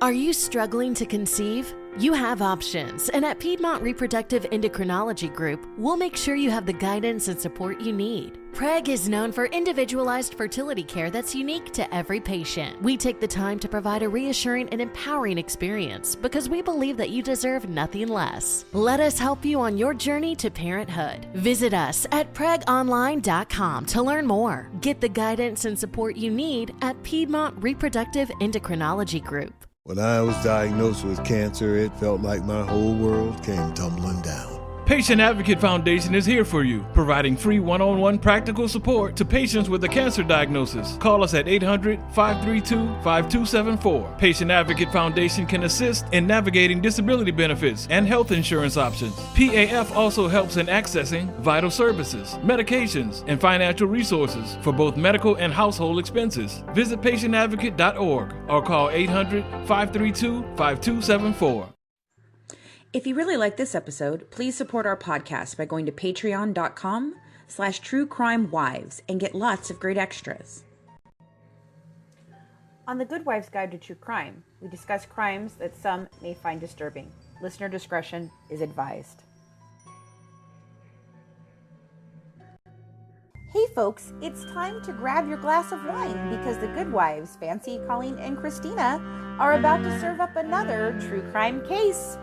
Are you struggling to conceive? You have options, and at Piedmont Reproductive Endocrinology Group, we'll make sure you have the guidance and support you need. PREG is known for individualized fertility care that's unique to every patient. We take the time to provide a reassuring and empowering experience because we believe that you deserve nothing less. Let us help you on your journey to parenthood. Visit us at pregonline.com to learn more. Get the guidance and support you need at Piedmont Reproductive Endocrinology Group. When I was diagnosed with cancer, it felt like my whole world came tumbling down. Patient Advocate Foundation is here for you, providing free one-on-one practical support to patients with a cancer diagnosis. Call us at 800-532-5274. Patient Advocate Foundation can assist in navigating disability benefits and health insurance options. PAF also helps in accessing vital services, medications, and financial resources for both medical and household expenses. Visit patientadvocate.org or call 800-532-5274. If you really like this episode, please support our podcast by going to patreon.com/truecrimewives and get lots of great extras. On the Good Wives Guide to True Crime, we discuss crimes that some may find disturbing. Listener discretion is advised. Hey folks, it's time to grab your glass of wine because the Good Wives, Fancy, Colleen, and Christina, are about to serve up another true crime case.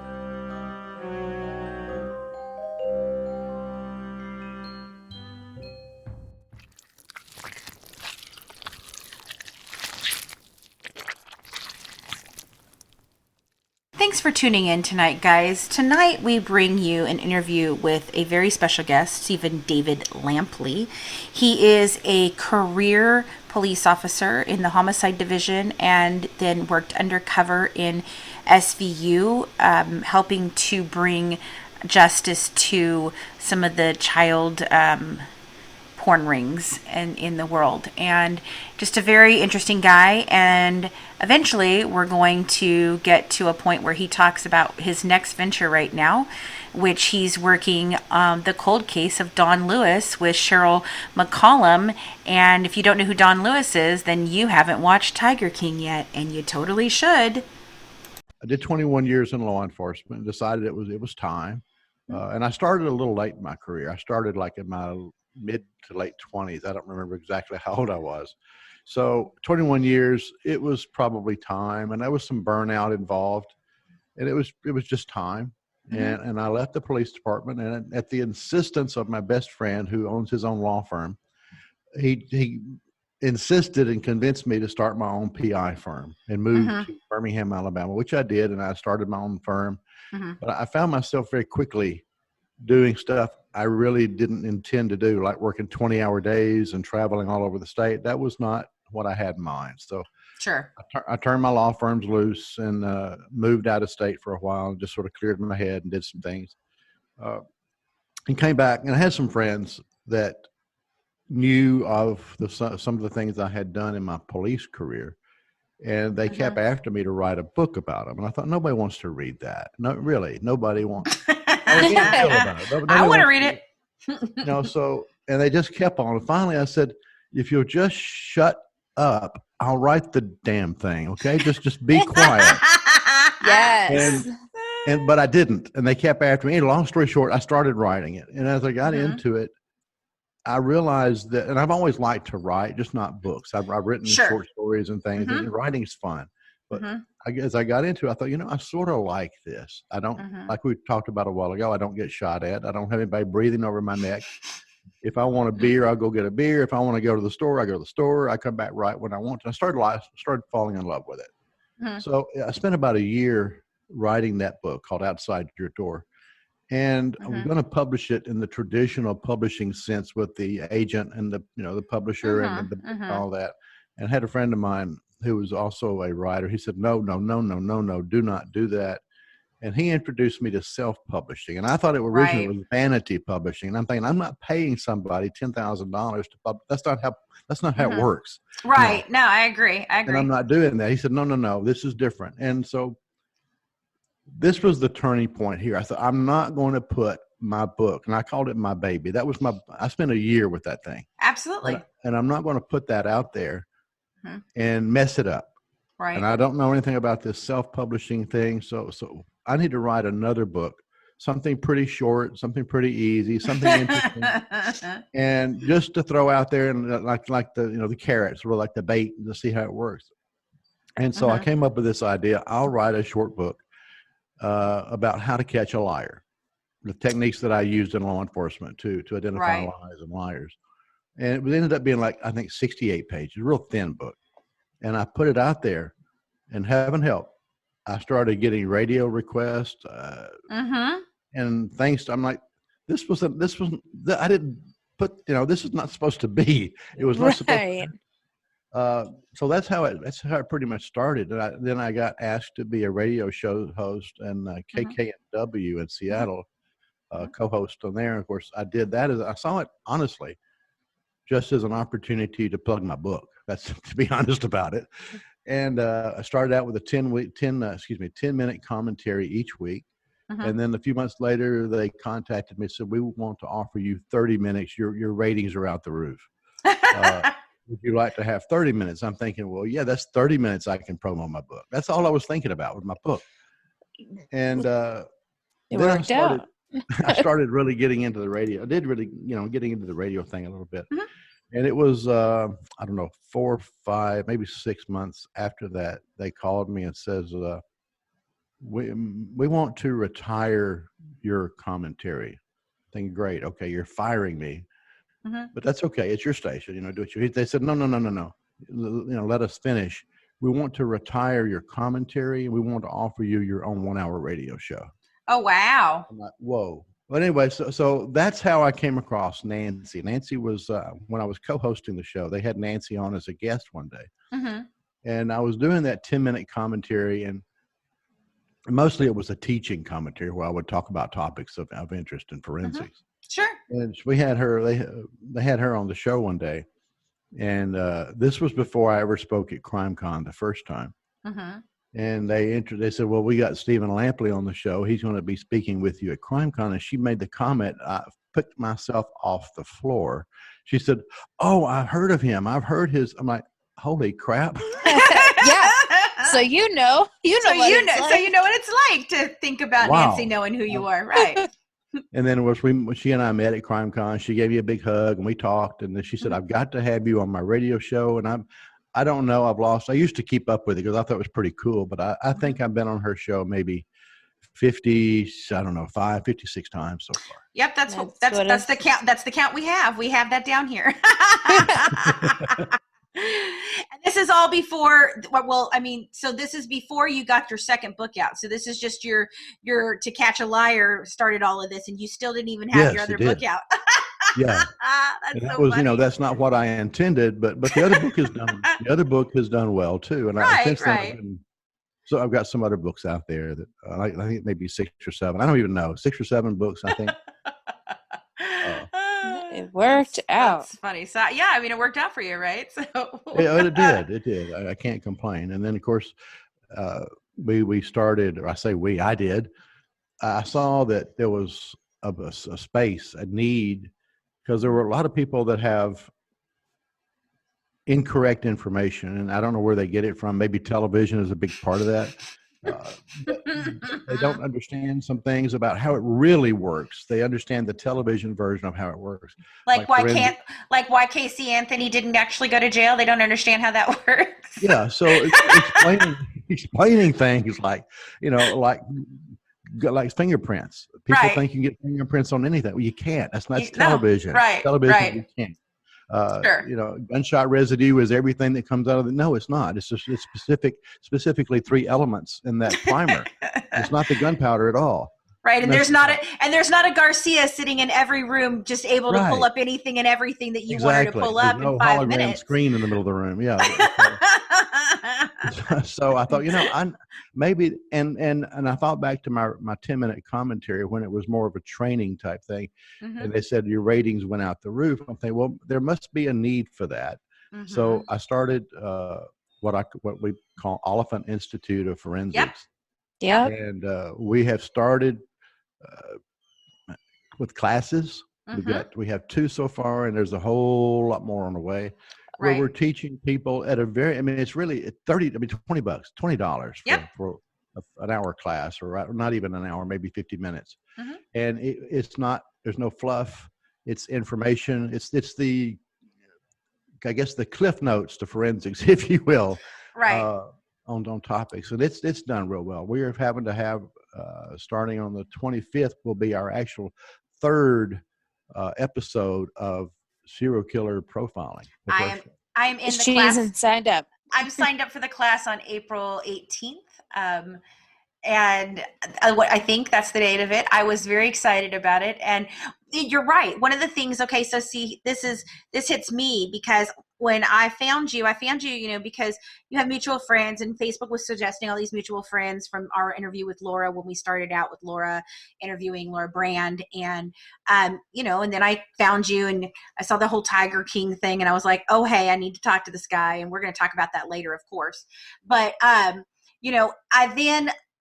Thanks for tuning in tonight, guys. Tonight we bring you an interview with a very special guest, Stephen David Lampley. He is a career police officer in the homicide division and then worked undercover in SVU, helping to bring justice to some of the child porn rings in the world, and just a very interesting guy. And eventually we're going to get to a point where he talks about his next venture right now, which he's working the cold case of Don Lewis with Cheryl McCollum. And if you don't know who Don Lewis is, then you haven't watched Tiger King yet, and you totally should. I did 21 years in law enforcement and decided it was time. And I started a little late in my career. I started like in my mid to late 20s. I don't remember exactly how old I was. So 21 years, it was probably time, and there was some burnout involved, and it was just time. Mm-hmm. And I left the police department, and at the insistence of my best friend who owns his own law firm, he insisted and convinced me to start my own PI firm and move to Birmingham, Alabama, which I did, and I started my own firm. But I found myself very quickly doing stuff I really didn't intend to do, like working 20-hour days and traveling all over the state. That was not what I had in mind. So sure, I turned my law firms loose and moved out of state for a while and just sort of cleared my head and did some things. And came back, and I had some friends that knew of some of the things I had done in my police career. And they kept after me to write a book about them. And I thought, nobody wants to read that. No, really, nobody wants. I want to read it. And they just kept on. And finally, I said, if you'll just shut up, I'll write the damn thing. Okay, just be quiet. Yes. But I didn't. And they kept after me. Long story short, I started writing it. And as I got into it, I realized that, and I've always liked to write, just not books. I've written short stories and things, and writing's fun. But as I got into it, I thought, I sort of like this. I don't, like we talked about a while ago, I don't get shot at. I don't have anybody breathing over my neck. If I want a beer, I'll go get a beer. If I want to go to the store, I go to the store. I come back right when I want to. I started falling in love with it. So I spent about a year writing that book called Outside Your Door. And I was going to publish it in the traditional publishing sense with the agent and the publisher and all that. And I had a friend of mine who was also a writer. He said, no, do not do that. And he introduced me to self-publishing. And I thought it originally was vanity publishing. And I'm thinking, I'm not paying somebody $10,000 to publish. That's not how it works. Right. No, I agree. And I'm not doing that. He said, no, this is different. And so this was the turning point here. I thought, I'm not going to put my book, and I called it my baby. I spent a year with that thing. Absolutely. And I'm not going to put that out there and mess it up. Right. And I don't know anything about this self-publishing thing. So I need to write another book, something pretty short, something pretty easy, something interesting. And just to throw out there and like the, the carrots were like the bait to see how it works. And so I came up with this idea. I'll write a short book about how to catch a liar, the techniques that I used in law enforcement to identify lies and liars. And it ended up being like, I think 68 pages, a real thin book. And I put it out there, and heaven help, I started getting radio requests. And thanks to, I'm like, I didn't put, this is not supposed to be. It was not supposed to. So that's how it pretty much started. And then I got asked to be a radio show host and KKNW in Seattle, co-host on there. And of course, I did that. I saw it honestly just as an opportunity to plug my book. That's to be honest about it. And I started out with a 10-minute commentary each week. And then a few months later, they contacted me and said, we want to offer you 30 minutes. Your ratings are out the roof. Would you like to have 30 minutes? I'm thinking, well, yeah, that's 30 minutes I can promote my book. That's all I was thinking about with my book. And it worked out. I started really getting into the radio. I did really, getting into the radio thing a little bit. And it was, I don't know, 4, 5, maybe 6 months after that, they called me and says, we want to retire your commentary. Thinking, great. Okay, you're firing me. But that's okay. It's your station. Do what you. They said, no. Let us finish. We want to retire your commentary, and we want to offer you your own 1-hour radio show. Oh, wow. I'm like, whoa. But anyway, so that's how I came across Nancy. Nancy was, when I was co-hosting the show, they had Nancy on as a guest one day. And I was doing that 10-minute commentary, and mostly it was a teaching commentary where I would talk about topics of interest in forensics. Sure. And we had her, they had her on the show one day. And this was before I ever spoke at CrimeCon the first time. And they said, well, we got David Lampley on the show. He's going to be speaking with you at CrimeCon. And she made the comment, I picked myself off the floor. She said, oh, I've heard of him. I've heard his. I'm like, holy crap. Yeah. So you know what it's like to think about Nancy knowing who you are. Right. And then when she and I met at CrimeCon, she gave me a big hug and we talked. And then she said, I've got to have you on my radio show. And I don't know, I used to keep up with it because I thought it was pretty cool. But I think I've been on her show maybe 56 times so far. Yep, that's the count. That's the count we have. We have that down here. And this is all before, so this is before you got your second book out. So this is just your To Catch a Liar started all of this, and you still didn't even have your other book out. Yeah. That was, that's not what I intended, but the other book is done. The other book has done well too. And so I've got some other books out there that I think maybe 6 or 7. I don't even know, 6 or 7 books, I think. It worked out. That's funny. So yeah, it worked out for you, right? So it did. I can't complain. And then of course, we started, or I did. I saw that there was a space, a need, because there were a lot of people that have incorrect information, and I don't know where they get it from. Maybe television is a big part of that. They don't understand some things about how it really works. They understand the television version of how it works. Like why Casey Anthony didn't actually go to jail. They don't understand how that works. Yeah. So explaining things like fingerprints. People think you can get fingerprints on anything. Well, you can't. That's television. Right. Television, you can't. Sure. Gunshot residue is everything that comes out of it. No, it's not. It's specifically 3 elements in that primer. It's not the gunpowder at all. Right. And there's not a Garcia sitting in every room just able to pull up anything and everything that you want her to pull up in 5 minutes. Screen in the middle of the room. Yeah. So I thought, maybe, and I thought back to my 10-minute commentary when it was more of a training type thing. And they said your ratings went out the roof. I'm thinking, well, there must be a need for that. So I started what we call Oliphant Institute of Forensics. Yeah. And we have started with classes. We have 2 so far, and there's a whole lot more on the way. where we're teaching people at a very, I mean, it's really $20, $20 for an hour class, or not even an hour, maybe 50 minutes. Mm-hmm. And it's not, there's no fluff. It's information. It's the, I guess, the cliff notes to forensics, if you will, on topics. And it's done real well. We are having to have, starting on the 25th will be our actual third episode of serial killer profiling. I am in the She class. isn't signed up. I'm signed up for the class on April 18th. And I think that's the date of it. I was very excited about it. And you're right. One of the things, okay, so see, this hits me because when I found you, because you have mutual friends, and Facebook was suggesting all these mutual friends from our interview with Laura when we started out with Laura, interviewing Laura Brand. And, and then I found you and I saw the whole Tiger King thing, and I was like, oh, hey, I need to talk to this guy. And we're going to talk about that later, of course. But,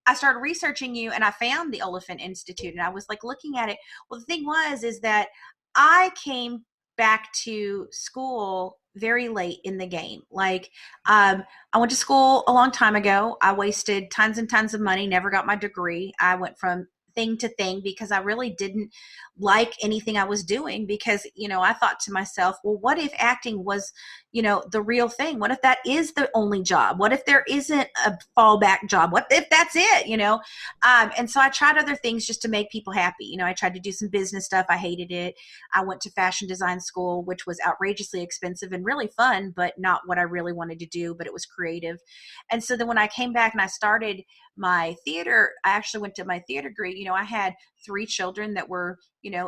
I started researching you, and I found the Oliphant Institute, and I was like looking at it. Well, the thing is that I came back to school very late in the game. Like, I went to school a long time ago. I wasted tons and tons of money, never got my degree. I went from thing to thing because I really didn't like anything I was doing, because, I thought to myself, well, what if acting was, the real thing? What if that is the only job? What if there isn't a fallback job? What if that's it, And so I tried other things just to make people happy. I tried to do some business stuff. I hated it. I went to fashion design school, which was outrageously expensive and really fun, but not what I really wanted to do, but it was creative. And so then when I came back and I started my theater, I actually went to my theater degree. I had 3 children that were,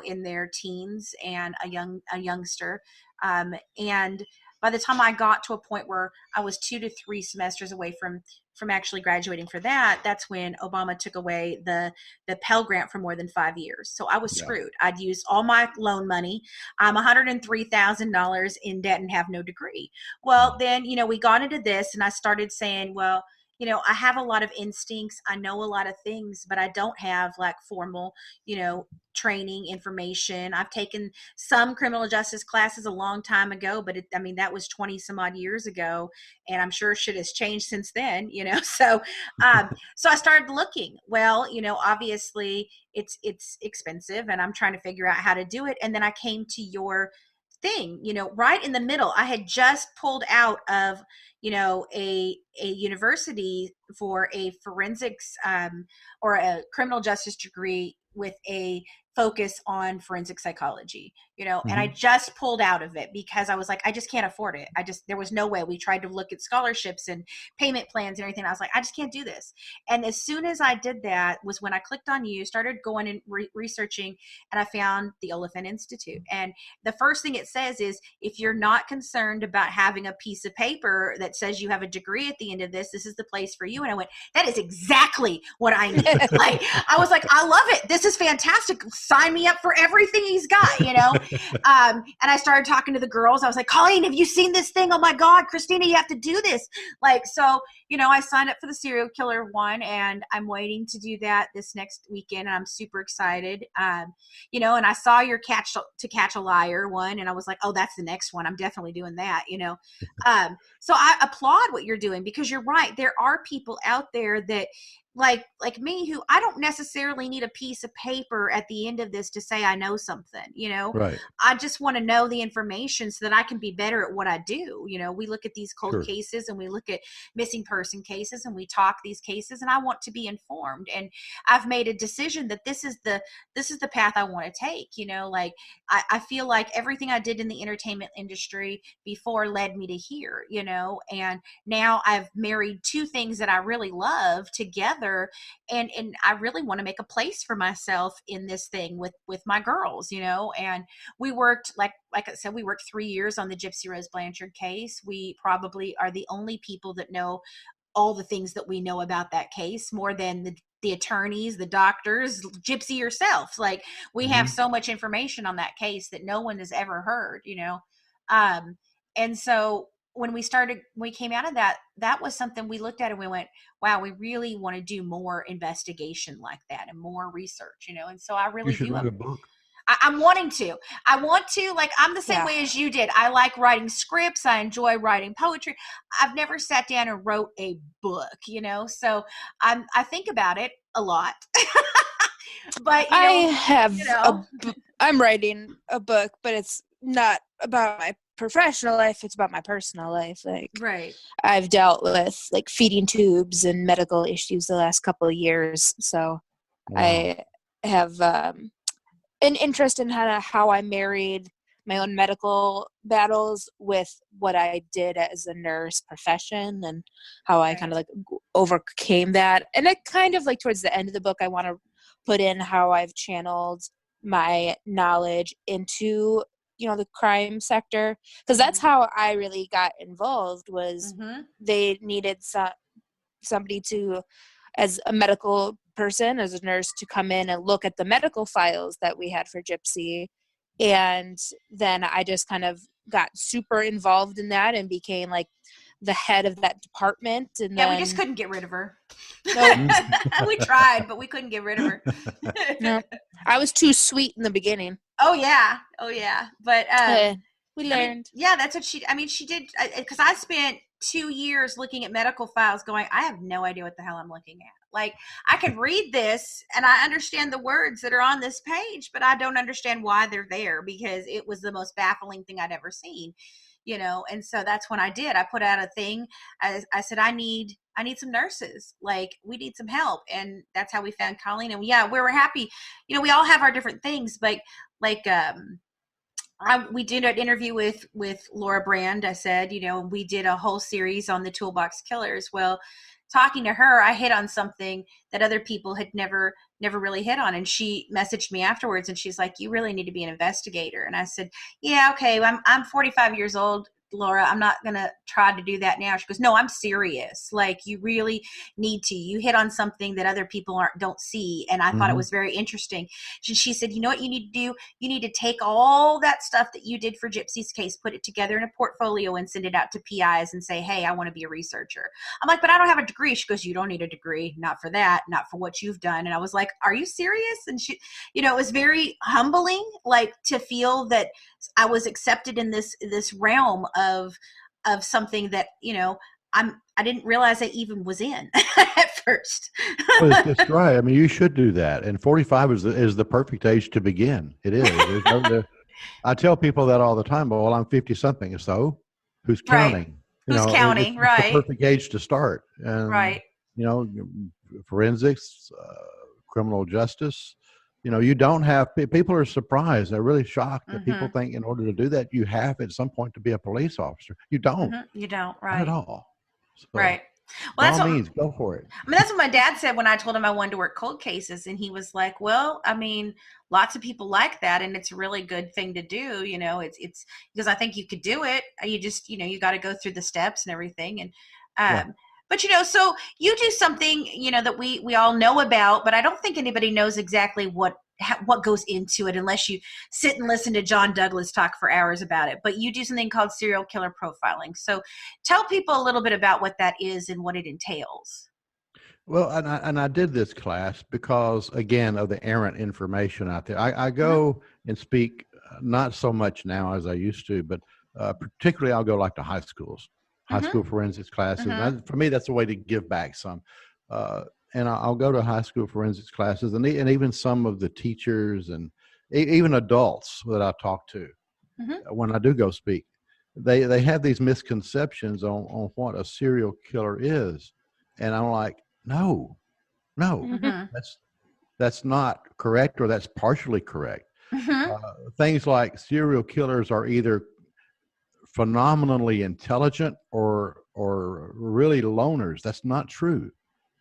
in their teens and a youngster. And by the time I got to a point where I was 2 to 3 semesters away from actually graduating for that, that's when Obama took away the Pell Grant for more than 5 years. So I was screwed. I'd used all my loan money. I'm $103,000 in debt and have no degree. Well, then, we got into this, and I started saying, well, I have a lot of instincts. I know a lot of things, but I don't have like formal, training information. I've taken some criminal justice classes a long time ago, but that was 20 some odd years ago. And I'm sure shit has changed since then, So, so I started looking. Well, obviously it's expensive, and I'm trying to figure out how to do it. And then I came to your thing, right in the middle. I had just pulled out of, a university for a forensics or a criminal justice degree with a focus on forensic psychology, and I just pulled out of it because I was like, I just can't afford it. There was no way. We tried to look at scholarships and payment plans and everything. I was like, I just can't do this. And as soon as I did that was when I clicked on you, started going and researching, and I found the Oliphant Institute. And the first thing it says is, if you're not concerned about having a piece of paper that says you have a degree at the end of this is the place for you. And I went, that is exactly what I need. Like, I was like, I love it. This is fantastic. Sign me up for everything he's got, and I started talking to the girls. I was like, Colleen, have you seen this thing? Oh my God, Christina, you have to do this. Like, so, I signed up for the serial killer one, and I'm waiting to do that this next weekend. And I'm super excited. And I saw your to catch a liar one, and I was like, oh, that's the next one. I'm definitely doing that, So I applaud what you're doing, because you're right. There are people out there that like me, who I don't necessarily need a piece of paper at the end of this to say I know something, Right. I just want to know the information so that I can be better at what I do. We look at these cold Sure. cases, and we look at missing person cases, and we talk these cases, and I want to be informed. And I've made a decision that this is the path I want to take. I feel like everything I did in the entertainment industry before led me to here, and now I've married 2 things that I really love together. And I really want to make a place for myself in this thing with my girls, and we worked, like I said, we worked 3 years on the Gypsy Rose Blanchard case. We probably are the only people that know all the things that we know about that case, more than the attorneys, the doctors, Gypsy herself. Like, we have so much information on that case that no one has ever heard, and so when we came out of that was something we looked at, and we went, wow, we really want to do more investigation like that and more research, and so I really You should do. write a book. I'm wanting to. I want to, like, I'm the same way as you did. I like writing scripts. I enjoy writing poetry. I've never sat down and wrote a book, so I think about it a lot. But I'm writing a book, but it's not about my professional life. It's about my personal life. Like, right. I've dealt with like feeding tubes and medical issues the last couple of years. So I have an interest in how I married my own medical battles with what I did as a nurse profession and how I kind of like overcame that. And it kind of like towards the end of the book, I want to put in how I've channeled my knowledge into, the crime sector. Because that's how I really got involved was they needed somebody to, as a medical person, as a nurse, to come in and look at the medical files that we had for Gypsy. And then I just kind of got super involved in that and became like the head of that department. And we just couldn't get rid of her. Nope. We tried, but we couldn't get rid of her. No, I was too sweet in the beginning. Oh yeah. But we learned. That's what she did, because I spent 2 years looking at medical files going, I have no idea what the hell I'm looking at. Like, I could read this and I understand the words that are on this page, but I don't understand why they're there, because it was the most baffling thing I'd ever seen, and so that's when I put out a thing. I said, I need some nurses. Like, we need some help. And that's how we found Colleen. And we were happy. We all have our different things, but like, we did an interview with Laura Brand. I said, we did a whole series on the Toolbox Killers. Well, talking to her, I hit on something that other people had never really hit on. And she messaged me afterwards and she's like, you really need to be an investigator. And I said, yeah, okay. I'm 45 years old, Laura. I'm not going to try to do that now. She goes, no, I'm serious. Like, you really need to. You hit on something that other people don't see. And I thought it was very interesting. She said, you know what you need to do? You need to take all that stuff that you did for Gypsy's case, put it together in a portfolio and send it out to PIs and say, hey, I want to be a researcher. I'm like, but I don't have a degree. She goes, you don't need a degree. Not for that. Not for what you've done. And I was like, are you serious? And she, it was very humbling, like, to feel that I was accepted in this realm of something that, I didn't realize I even was in at first. Well, it's right. I mean, you should do that. And 45 is the perfect age to begin. It is. I tell people that all the time. Well, I'm 50 something. So who's counting? Right. Who's counting? It's right. the perfect age to start. And, right. Forensics, criminal justice. You don't have, people are surprised. They're really shocked that people think in order to do that, you have at some point to be a police officer. You don't. You don't, right. Not at all. So, right. Well, by all means, go for it. I mean, that's what my dad said when I told him I wanted to work cold cases. And he was like, well, I mean, lots of people like that. And it's a really good thing to do. It's because I think you could do it. You just, you got to go through the steps and everything. And, but, so you do something, that we all know about, but I don't think anybody knows exactly what goes into it unless you sit and listen to John Douglas talk for hours about it. But you do something called serial killer profiling. So tell people a little bit about what that is and what it entails. Well, and I did this class because, again, of the errant information out there. I go and speak, not so much now as I used to, but particularly I'll go like to high schools. High school forensics classes. For me, that's a way to give back some. And I'll go to high school forensics classes and even some of the teachers and even adults that I talk to when I do go speak. They have these misconceptions on what a serial killer is. And I'm like, no, that's not correct, or that's partially correct. Things like serial killers are either phenomenally intelligent or really loners. That's not true.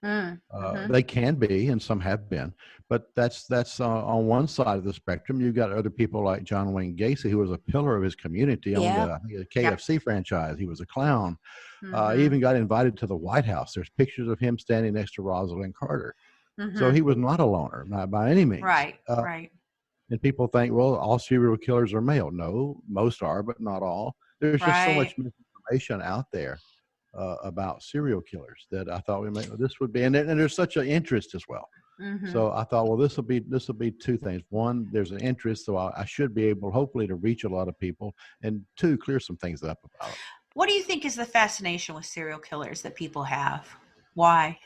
They can be, and some have been, but that's on one side of the spectrum. You've got other people like John Wayne Gacy, who was a pillar of his community on the KFC franchise. He was a clown. He even got invited to the White House. There's pictures of him standing next to Rosalind Carter. So he was not a loner, not by any means. Right. And people think, well, all serial killers are male. No, most are, but not all. There's just so much misinformation out there about serial killers that I thought this would be, and there's such an interest as well. So I thought, well, this will be two things. One, there's an interest, so I should be able, hopefully, to reach a lot of people, and two, clear some things up about it. What do you think is the fascination with serial killers that people have? Why?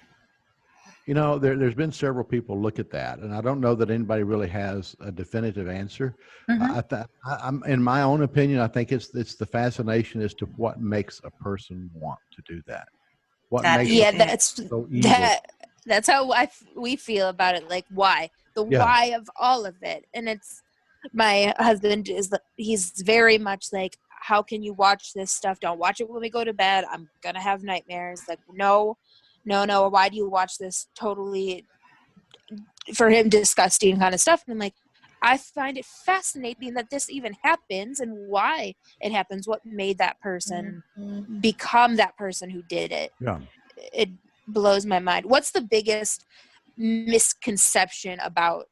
You know, there's been several people look at that, and I don't know that anybody really has a definitive answer. I'm in my own opinion, I think it's the fascination as to what makes a person want to do that. That's how we feel about it. Like, why? Why of all of it. And it's, my husband he's very much like, how can you watch this stuff? Don't watch it when we go to bed. I'm going to have nightmares. Like, no. Why do you watch this totally, for him, disgusting kind of stuff? And I'm like, I find it fascinating that this even happens and why it happens. What made that person become that person who did it? Yeah. It blows my mind. What's the biggest misconception about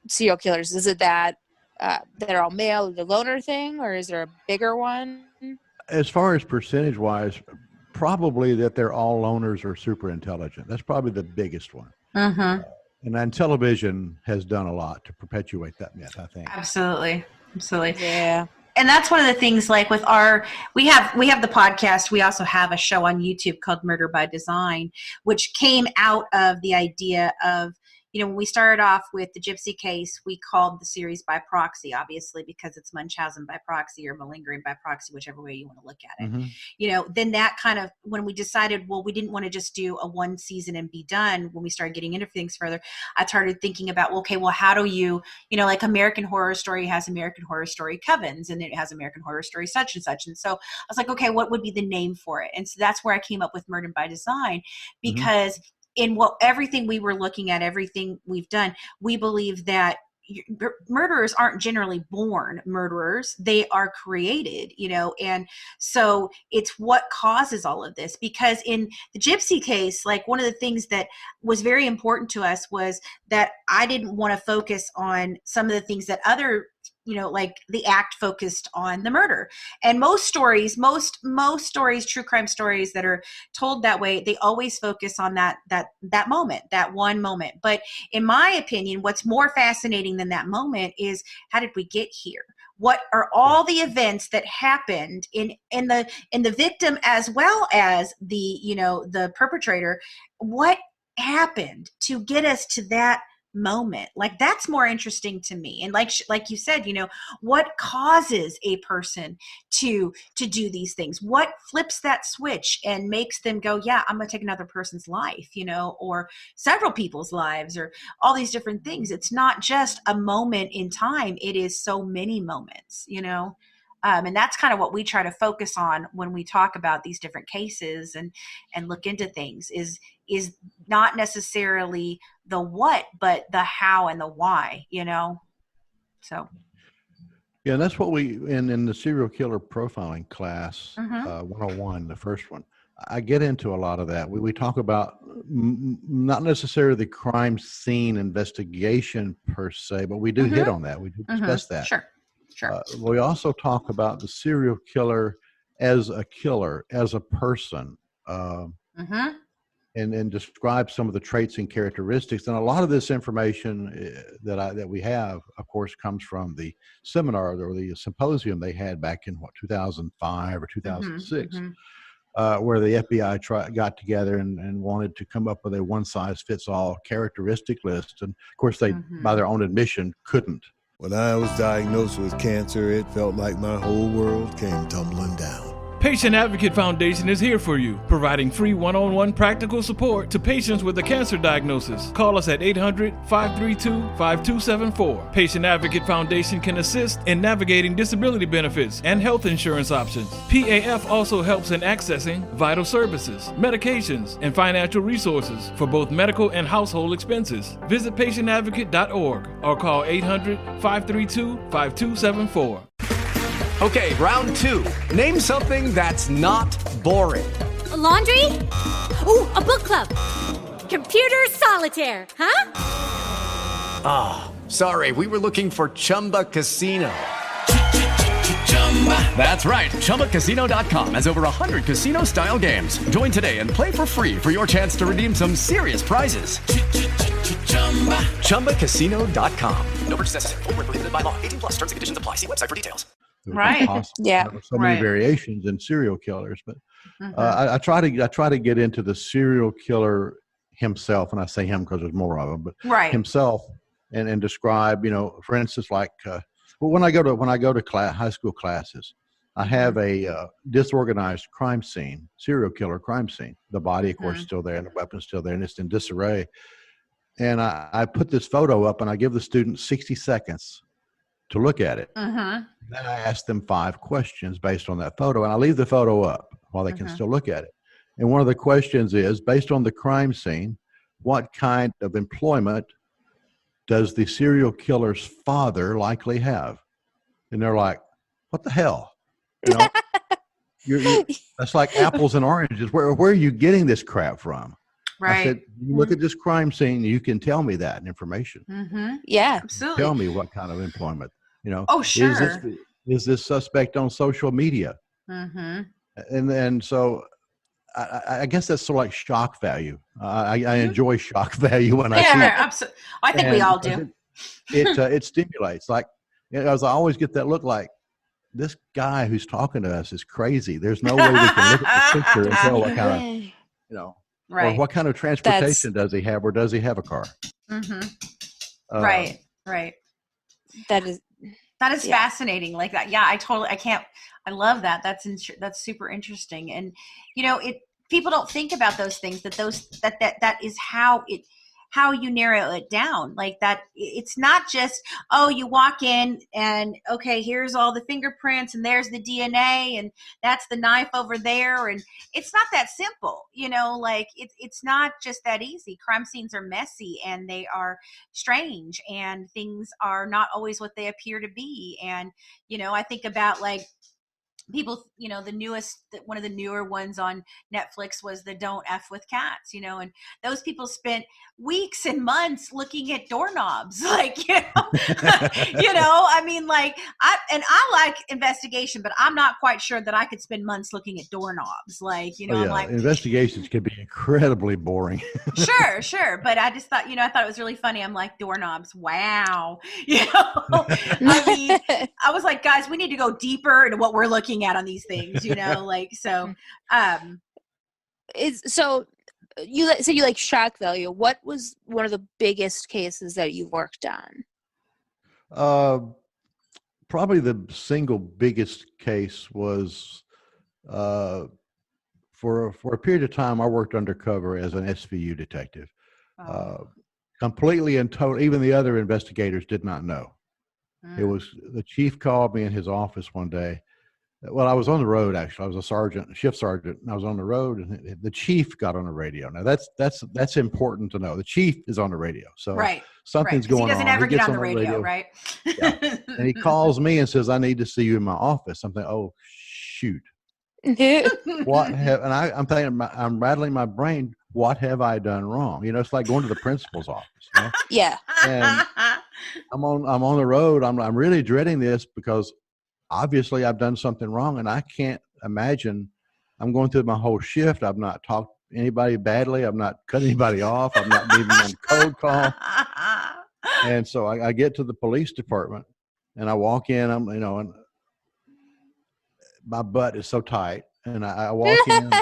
serial killers? Is it that they're all male, the loner thing, or is there a bigger one? As far as percentage-wise, probably that they're all loners or super intelligent. That's probably the biggest one. And then television has done a lot to perpetuate that myth, I think. Absolutely. Yeah. And that's one of the things, like with we have the podcast. We also have a show on YouTube called Murder by Design, which came out of the idea of, when we started off with the Gypsy case, we called the series By Proxy, obviously, because it's Munchausen by proxy or malingering by proxy, whichever way you want to look at it. Then that kind of, when we decided, well, we didn't want to just do a one season and be done, when we started getting into things further, I started thinking about, how do you, like American Horror Story has American Horror Story Covens, and it has American Horror Story such and such. And so I was like, okay, what would be the name for it? And so that's where I came up with Murder by Design, because in everything we were looking at, everything we've done, we believe that murderers aren't generally born murderers. They are created, and so it's what causes all of this. Because in the Gypsy case, like, one of the things that was very important to us was that I didn't want to focus on some of the things that other, like the act focused on the murder. And most stories, true crime stories that are told that way, they always focus on that moment, that one moment. But in my opinion, what's more fascinating than that moment is, how did we get here? What are all the events that happened in the victim as well as the perpetrator? What happened to get us to that moment? Like, that's more interesting to me. And like you said, what causes a person to do these things? What flips that switch and makes them go, yeah, I'm gonna take another person's life, or several people's lives, or all these different things. It's not just a moment in time, it is so many moments, and that's kind of what we try to focus on when we talk about these different cases and look into things, is not necessarily the what, but the how and the why, so. Yeah, and that's what we, in the serial killer profiling class, 101, the first one, I get into a lot of that. We talk about not necessarily the crime scene investigation per se, but we do hit on that. We do discuss that. Sure. We also talk about the serial killer, as a person, and describe some of the traits and characteristics. And a lot of this information that we have, of course, comes from the seminar or the symposium they had back in 2005 or 2006, where the FBI got together and wanted to come up with a one-size-fits-all characteristic list. And of course, they, by their own admission, couldn't. When I was diagnosed with cancer, it felt like my whole world came tumbling down. Patient Advocate Foundation is here for you, providing free one-on-one practical support to patients with a cancer diagnosis. Call us at 800-532-5274. Patient Advocate Foundation can assist in navigating disability benefits and health insurance options. PAF also helps in accessing vital services, medications, and financial resources for both medical and household expenses. Visit patientadvocate.org or call 800-532-5274. Okay, round two. Name something that's not boring. A laundry? Ooh, a book club. Computer solitaire, huh? Ah, sorry, we were looking for Chumba Casino. That's right, ChumbaCasino.com has over 100 casino-style games. Join today and play for free for your chance to redeem some serious prizes. ChumbaCasino.com. No purchase necessary. Void where prohibited by law. 18 plus terms and conditions apply. See website for details. Right. Yeah. There were so many variations in serial killers, but Mm-hmm. I try to get into the serial killer himself, and I say him because there's more of them, but himself, and describe, for instance, like when I go to high school classes, I have a disorganized crime scene, serial killer crime scene. The body, of course, still there, and the weapon's still there, and it's in disarray. And I put this photo up, and I give the students 60 seconds to look at it. Then I ask them 5 questions based on that photo, and I leave the photo up while they can still look at it. And one of the questions is, based on the crime scene, what kind of employment does the serial killer's father likely have? And they're like, what the hell? That's like apples and oranges. Where are you getting this crap from? Right. I said, you look at this crime scene, you can tell me that information. Yeah, absolutely. Tell me what kind of employment. Oh, sure. Is this suspect on social media? And so I guess that's sort of like shock value. I enjoy shock value when I see it. Absolutely. I think we all do. It stimulates. Like, as I always get that look like, this guy who's talking to us is crazy. There's no way we can look at the picture and tell what kind of, or what kind of transportation does he have, or does he have a car? Right. That is fascinating. Like that. Yeah, I love that. That's super interesting. And, people don't think about those things, that is how you narrow it down. Like that, it's not just, you walk in and, okay, here's all the fingerprints and there's the DNA and that's the knife over there. And it's not that simple, like it's not just that easy. Crime scenes are messy and they are strange and things are not always what they appear to be. And, I think about like, people, one of the newer ones on Netflix was the Don't F with Cats, and those people spent weeks and months looking at doorknobs, like, I mean, like, I like investigation, but I'm not quite sure that I could spend months looking at doorknobs, like, I'm like, investigations can be incredibly boring. Sure. But I just thought, I thought it was really funny. I'm like, doorknobs. Wow. I mean, I was like, guys, we need to go deeper into what we're looking at on these things, like, so you like shock value. What was one of the biggest cases that you worked on? Probably the single biggest case was for a period of time I worked undercover as an SVU detective. Completely and totally, even the other investigators did not know. It was the chief called me in his office one day. Well, I was on the road, actually. I was a shift sergeant, and I was on the road, and the chief got on the radio. Now, that's important to know. The chief is on the radio, so something's going on. He doesn't ever get on the radio, right? Yeah. And he calls me and says, I need to see you in my office. I'm thinking, oh, shoot. What have, and I'm thinking, I'm rattling my brain, what have I done wrong? It's like going to the principal's office. Yeah. And I'm on the road. I'm really dreading this because obviously I've done something wrong, and I can't imagine. I'm going through my whole shift. I've not talked to anybody badly. I've not cut anybody off. I'm not leaving them cold call. And so I get to the police department, and I walk in. And my butt is so tight, and I walk in,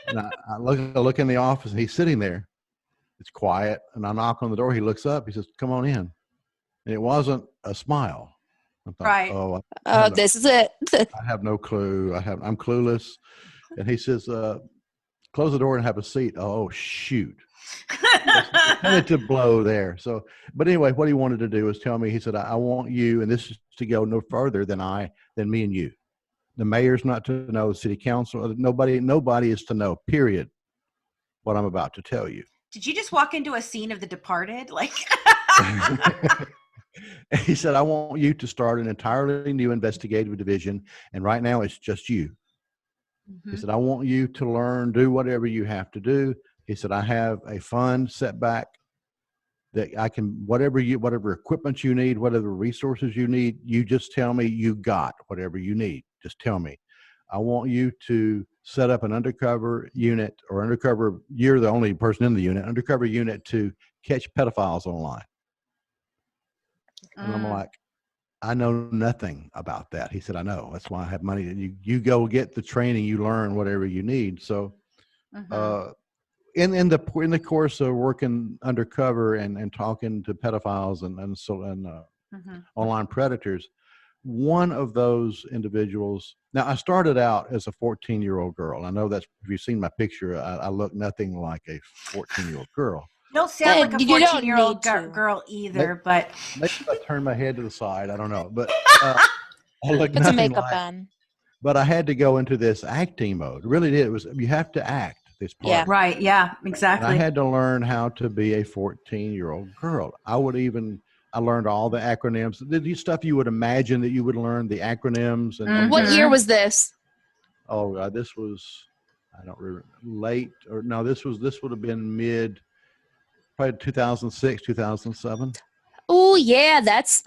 and I look in the office, and he's sitting there. It's quiet, and I knock on the door. He looks up. He says, "Come on in." And it wasn't a smile. I thought, this is it. I have no clue. I'm clueless. And he says, close the door and have a seat. Oh, shoot. Had to blow there. So, but anyway, what he wanted to do was tell me, he said, I want you, and this is to go no further than me and you. The mayor's not to know, the city council, nobody is to know, period, what I'm about to tell you. Did you just walk into a scene of The Departed? Like, he said, I want you to start an entirely new investigative division, and right now it's just you. He said, I want you to learn, do whatever you have to do. He said, I have a fund set back that I can, whatever equipment you need, whatever resources you need, you just tell me you got whatever you need. Just tell me. I want you to set up an undercover unit or undercover, you're the only person in the unit, undercover unit to catch pedophiles online. And I'm like, I know nothing about that. He said, I know. That's why I have money. You go get the training, you learn whatever you need. So in the course of working undercover and talking to pedophiles and online predators, one of those individuals. Now, I started out as a 14-year-old girl. I know that's, if you've seen my picture, I look nothing like a 14-year-old girl. You don't sound like a 14-year-old girl either, but maybe if I turn my head to the side, I don't know. But I look Put some nothing makeup like. on. But I had to go into this acting mode. It really did. It was, you have to act this part. Yeah. Right. Yeah. Exactly. And I had to learn how to be a 14-year-old girl. I learned all the acronyms, the stuff you would imagine that you would learn, the acronyms. And What year was this? Oh, this was, I don't remember, late, or no, this would have been mid, probably 2006, 2007. Oh, yeah, that's,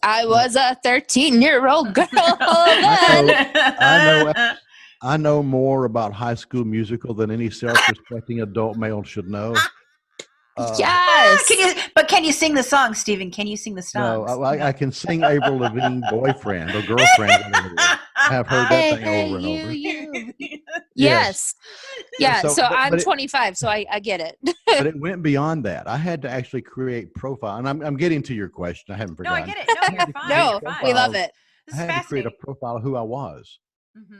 I was a 13-year-old girl then. I know more about High School Musical than any self-respecting adult male should know. Yes. Can you sing the song, Stephen? Can you sing the song? No, I can sing Avril Lavigne Boyfriend or Girlfriend. I've heard that thing over and over. Yes. Yeah, so I'm but 25, so I get it. But it went beyond that. I had to actually create profile. And I'm getting to your question. I haven't forgotten. No, I get it. No, you're fine. No, You're fine. we love it. I had to create a profile of who I was.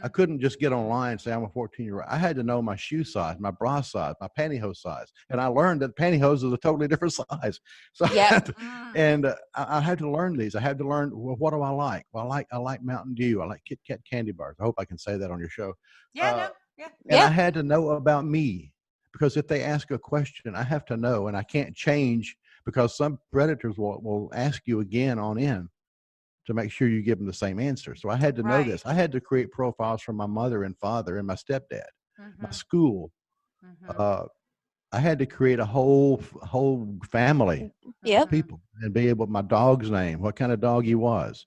I couldn't just get online and say I'm a 14-year-old. I had to know my shoe size, my bra size, my pantyhose size. And I learned that pantyhose is a totally different size. So I had to learn these. I had to learn, well, what do I like? Well, I like Mountain Dew. I like Kit Kat candy bars. I hope I can say that on your show. And I had to know about me, because if they ask a question, I have to know, and I can't change, because some predators will ask you again on end to make sure you give them the same answer. So I had to know this. I had to create profiles from my mother and father and my stepdad, my school. I had to create a whole family of people and be able, my dog's name, what kind of dog he was.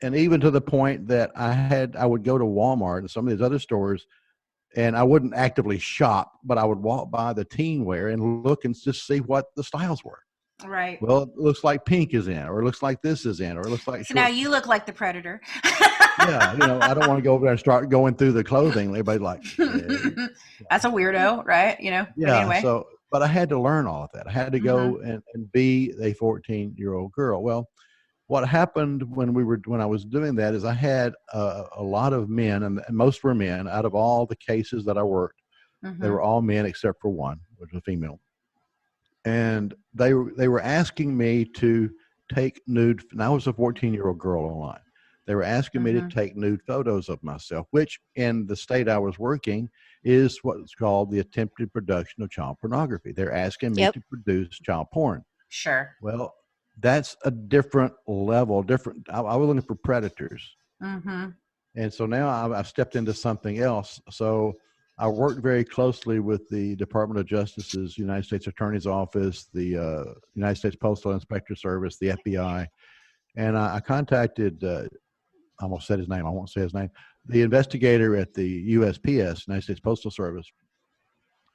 And even to the point that I would go to Walmart and some of these other stores, and I wouldn't actively shop, but I would walk by the teen wear and look and just see what the styles were. Right. Well, it looks like pink is in, or it looks like this is in, or it looks like. So now you look like the predator. Yeah, I don't want to go over there and start going through the clothing. Everybody's like, that's a weirdo, right? Yeah. But anyway. But I had to learn all of that. I had to go and be a 14-year-old girl. Well, what happened when I was doing that is I had a lot of men, and most were men. Out of all the cases that I worked, they were all men except for one, which was a female. And they were asking me to take nude, and I was a 14-year-old girl online. They were asking me to take nude photos of myself, which in the state I was working is what's called the attempted production of child pornography. They're asking me to produce child porn. Sure. Well, that's a different level, I was looking for predators. And so now I've stepped into something else. So I worked very closely with the Department of Justice's United States Attorney's Office, the United States Postal Inspector Service, the FBI, and I contacted, I almost said his name, I won't say his name, the investigator at the USPS, United States Postal Service,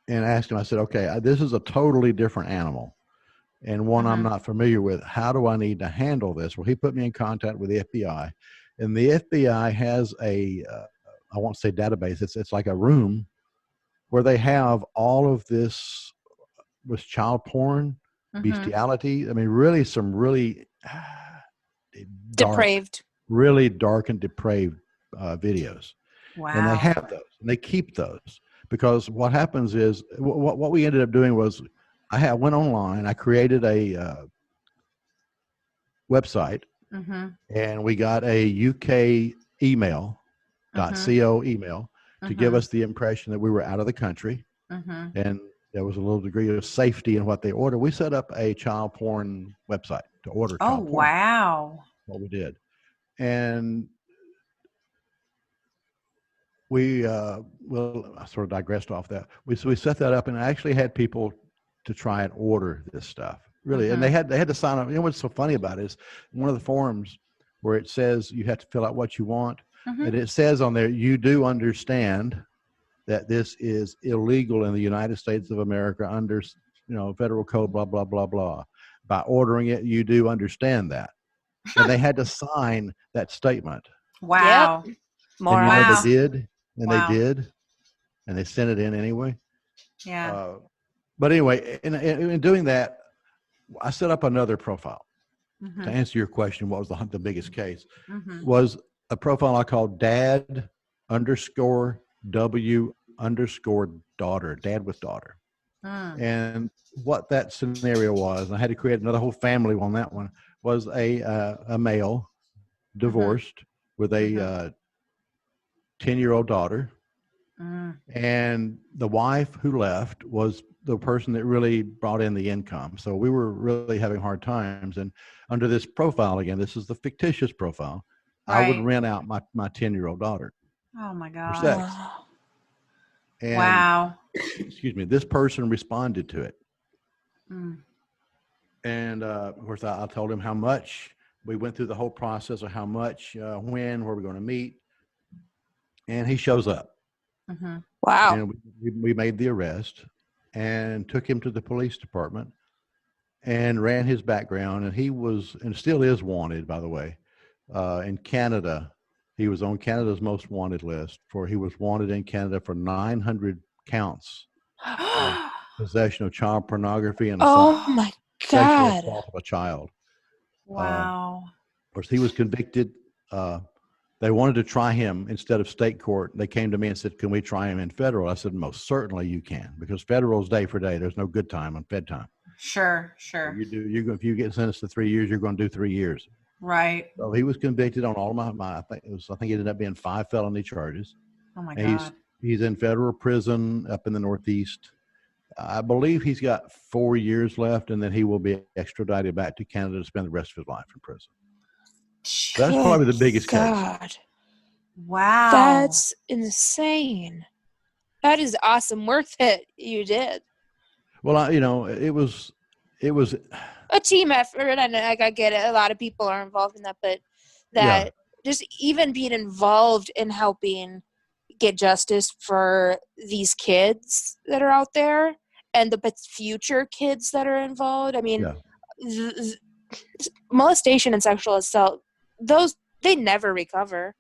and asked him, I said, okay, this is a totally different animal and one I'm not familiar with. How do I need to handle this? Well, he put me in contact with the FBI, and the FBI has I won't say database, it's like a room where they have all of this with child porn, bestiality. I mean, really some really Depraved. Really dark and depraved videos. Wow. And they have those, and they keep those, because what happens is, what we ended up doing was, I went online, I created a website, and we got a UK email, .co email, to give us the impression that we were out of the country, and there was a little degree of safety in what they ordered. We set up a child porn website to order child porn. Wow. What we did. And we, well, I sort of digressed off that. We set that up, and I actually had people to try and order this stuff, really. And they had to sign up. You know what's so funny about it is one of the forums where it says you have to fill out what you want. And it says on there, you do understand that this is illegal in the United States of America under, federal code, blah, blah, blah, blah. By ordering it, you do understand that. And they had to sign that statement. Wow. Yep. And they did, and they sent it in anyway. Yeah. But anyway, in doing that, I set up another profile. To answer your question, what was the biggest case? Was a profile I called Dad_W_daughter, dad with daughter. And what that scenario was, I had to create another whole family on that one, was a male divorced with a 10-year-old daughter. And the wife who left was the person that really brought in the income. So we were really having hard times. And under this profile, again, this is the fictitious profile, I would rent out my 10-year-old daughter. Oh my God. For sex. And, wow. Excuse me. This person responded to it. And of course, I told him how much. We went through the whole process of how much, when, where we're going to meet. And he shows up. Wow. And we made the arrest and took him to the police department and ran his background. And he was, and still is wanted, by the way, in Canada. He was on Canada's most wanted list he was wanted in Canada for 900 counts of possession of child pornography and my sexual God. assault of a child. Wow. Of course, he was convicted. They wanted to try him instead of state court. They came to me and said, can we try him in federal? I said, most certainly you can, because federal is day for day. There's no good time on Fed time. Sure. If you get sentenced to 3 years, you're going to do 3 years. Right. So he was convicted on all of my I think it ended up being 5 felony charges. Oh my And God. he's in federal prison up in the Northeast. I believe he's got 4 years left, and then he will be extradited back to Canada to spend the rest of his life in prison. That's probably the biggest case. Wow. That's insane. That is awesome work that you did. Well, it was A team effort, and I get it. A lot of people are involved in that, but just even being involved in helping get justice for these kids that are out there and the future kids that are involved. I mean, molestation and sexual assault, they never recover.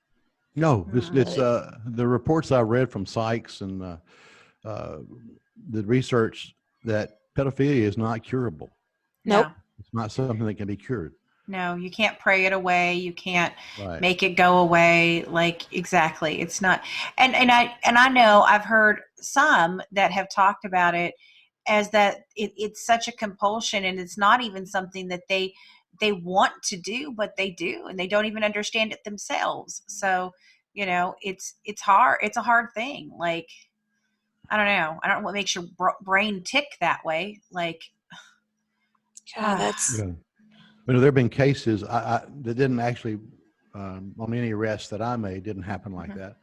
No, it's the reports I read from Sykes and the research that pedophilia is not curable. Nope. It's not something that can be cured. No, you can't pray it away. You can't make it go away. Exactly. It's not. And I know I've heard some that have talked about it as that it's such a compulsion, and it's not even something that they want to do, but they do, and they don't even understand it themselves. So, it's hard. It's a hard thing. I don't know. I don't know what makes your brain tick that way. God, that's. Yeah. There have been cases that didn't actually, on any arrests that I made, didn't happen like that.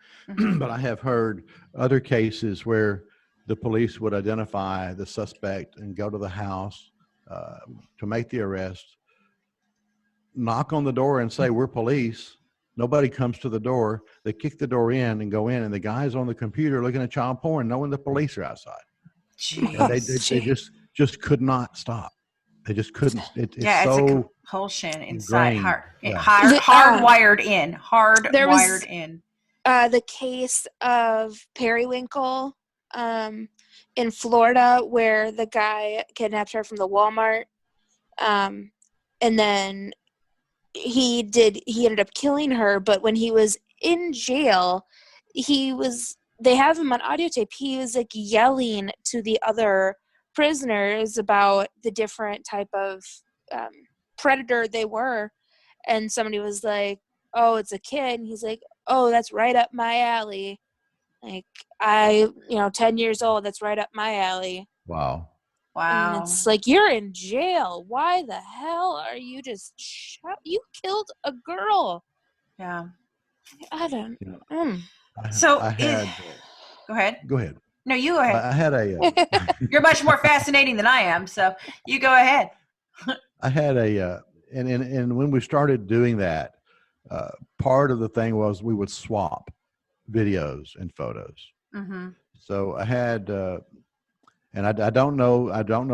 But I have heard other cases where the police would identify the suspect and go to the house to make the arrest, knock on the door and say, we're police. Nobody comes to the door. They kick the door in and go in, and the guy's on the computer looking at child porn, knowing the police are outside. They just could not stop. They just couldn't. It's so a compulsion inside, ingrained. hardwired in. There was Hardwired in. The case of Periwinkle in Florida, where the guy kidnapped her from the Walmart, and then he ended up killing her. But when he was in jail, they have him on audio tape. He was yelling to the other prisoners about the different type of predator they were, and somebody was like, oh, it's a kid, and he's like, oh, that's right up my alley. 10 years old, that's right up my alley. Wow. And it's you're in jail. Why the hell are you just you killed a girl? Yeah. I don't go ahead. Go ahead. No, you go ahead. I had You're much more fascinating than I am, so you go ahead. I had and when we started doing that, part of the thing was we would swap videos and photos. Mm-hmm. So I had, and I don't know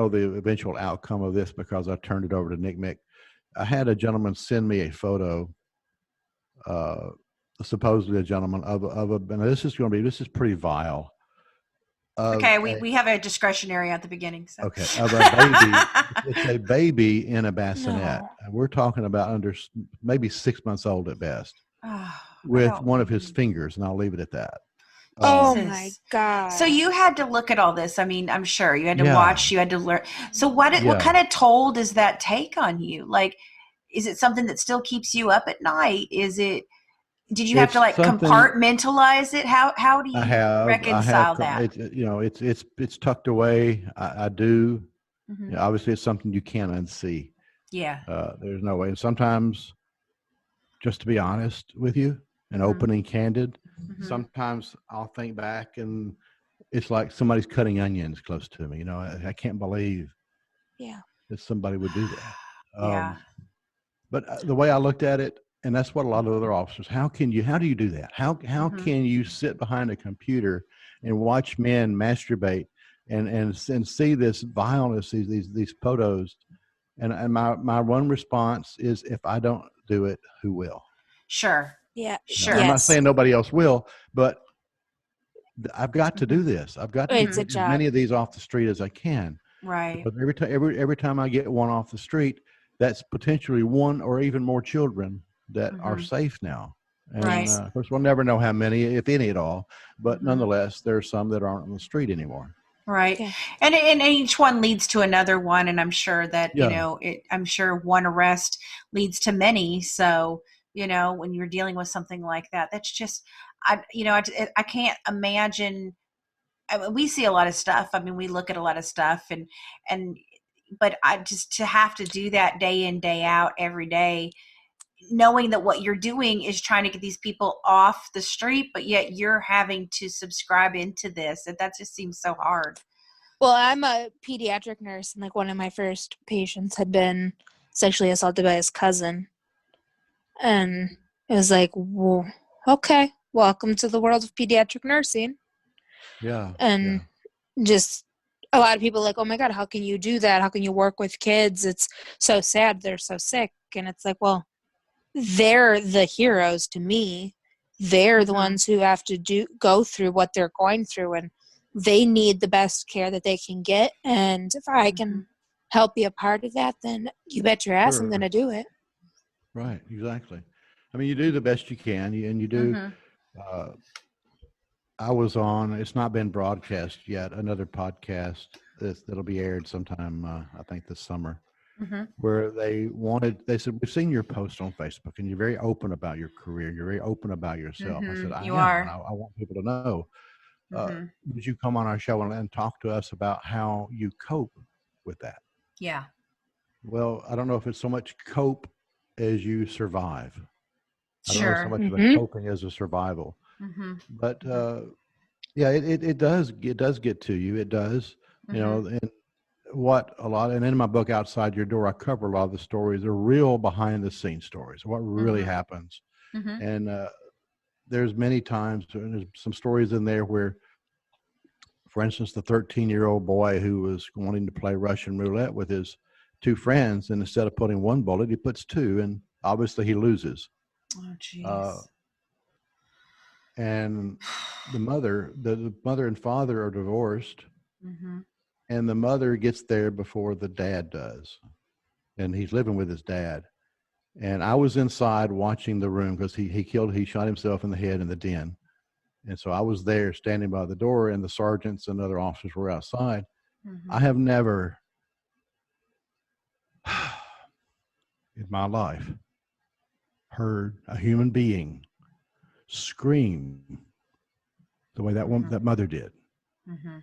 the eventual outcome of this because I turned it over to Nick Mick. I had a gentleman send me a photo, supposedly a gentleman of a, and this is pretty vile. Okay, we have a discretionary at the beginning. So. Okay, of a baby. It's a baby in a bassinet. No. And we're talking about under maybe 6 months old at best, Oh, with one of his fingers, and I'll leave it at that. Oh Jesus. my God. So you had to look at all this. I mean, I'm sure you had to Yeah. watch, you had to learn. So what kind of toll does that take on you? Like, is it something that still keeps you up at night? Did you have to like compartmentalize it? How do you reconcile that? It's tucked away. I do. Mm-hmm. Obviously, it's something you can't unsee. Yeah. There's no way. And sometimes, just to be honest with you and open and candid, sometimes I'll think back and it's like somebody's cutting onions close to me. I can't believe that somebody would do that. But the way I looked at it, and that's what a lot of other officers, how do you do that? How can you sit behind a computer and watch men masturbate and see this vileness, these photos? And my one response is, if I don't do it, who will? Sure. Yeah. Sure. I'm not saying nobody else will, but I've got to do this. I've got to get as many of these off the street as I can. Right. Because every time I get one off the street, that's potentially one or even more children that are safe now. And of course, we'll never know how many, if any at all, but nonetheless, there are some that aren't on the street anymore. Right. Yeah. And each one leads to another one. And I'm sure that, I'm sure one arrest leads to many. So, when you're dealing with something like that, that's just, I can't imagine. We see a lot of stuff. I mean, we look at a lot of stuff but I just, to have to do that day in, day out, every day, knowing that what you're doing is trying to get these people off the street, but yet you're having to subscribe into this. And that just seems so hard. Well, I'm a pediatric nurse, and like one of my first patients had been sexually assaulted by his cousin. And it was like, well, okay, welcome to the world of pediatric nursing. Yeah. And just a lot of people are like, oh my God, how can you do that? How can you work with kids? It's so sad. They're so sick. And it's like, well, they're the heroes to me. They're the ones who have to go through what they're going through, and they need the best care that they can get. And if I can help be a part of that, then you bet your ass I'm going to do it. Right. Exactly. I mean, you do the best you can, and you do. I was on, it's not been broadcast yet, another podcast that'll be aired sometime, I think this summer, where they said, we've seen your post on Facebook and you're very open about your career. You're very open about yourself. I said, I want people to know. Would you come on our show and talk to us about how you cope with that? Yeah. Well, I don't know if it's so much cope as you survive. I don't know so much of a coping as a survival. But it does get to you. It does, and and in my book, Outside Your Door, I cover a lot of the stories, the real behind the scenes stories, what really happens. And there's many times, and there's some stories in there where, for instance, the 13-year-old boy who was wanting to play Russian roulette with his two friends, and instead of putting one bullet, he puts two, and obviously he loses. Oh, jeez. And the mother and father are divorced, and the mother gets there before the dad does, and he's living with his dad. And I was inside watching the room because he shot himself in the head in the den, and so I was there standing by the door, and the sergeants and other officers were outside. I have never in my life heard a human being scream the way that mother did. I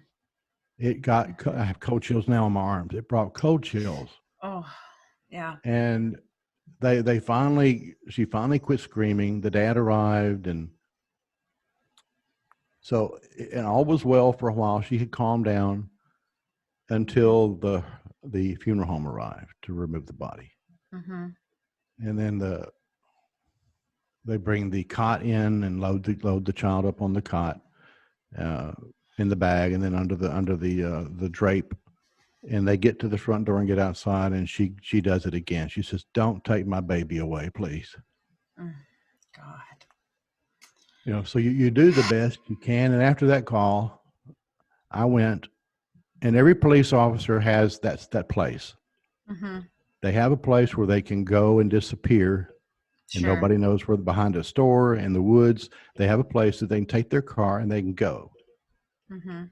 have cold chills now on my arms. It brought cold chills. Oh, yeah. And she finally quit screaming. The dad arrived, and all was well for a while. She had calmed down until the funeral home arrived to remove the body. And then they bring the cot in and load the child up on the cot in the bag, and then under the drape. And they get to the front door and get outside, and she does it again. She says, "Don't take my baby away, please." God. So you do the best you can. And after that call, I went, and every police officer has that place. Mm-hmm. They have a place where they can go and disappear, and nobody knows where. Behind a store, in the woods, they have a place that they can take their car and they can go. Mm-hmm.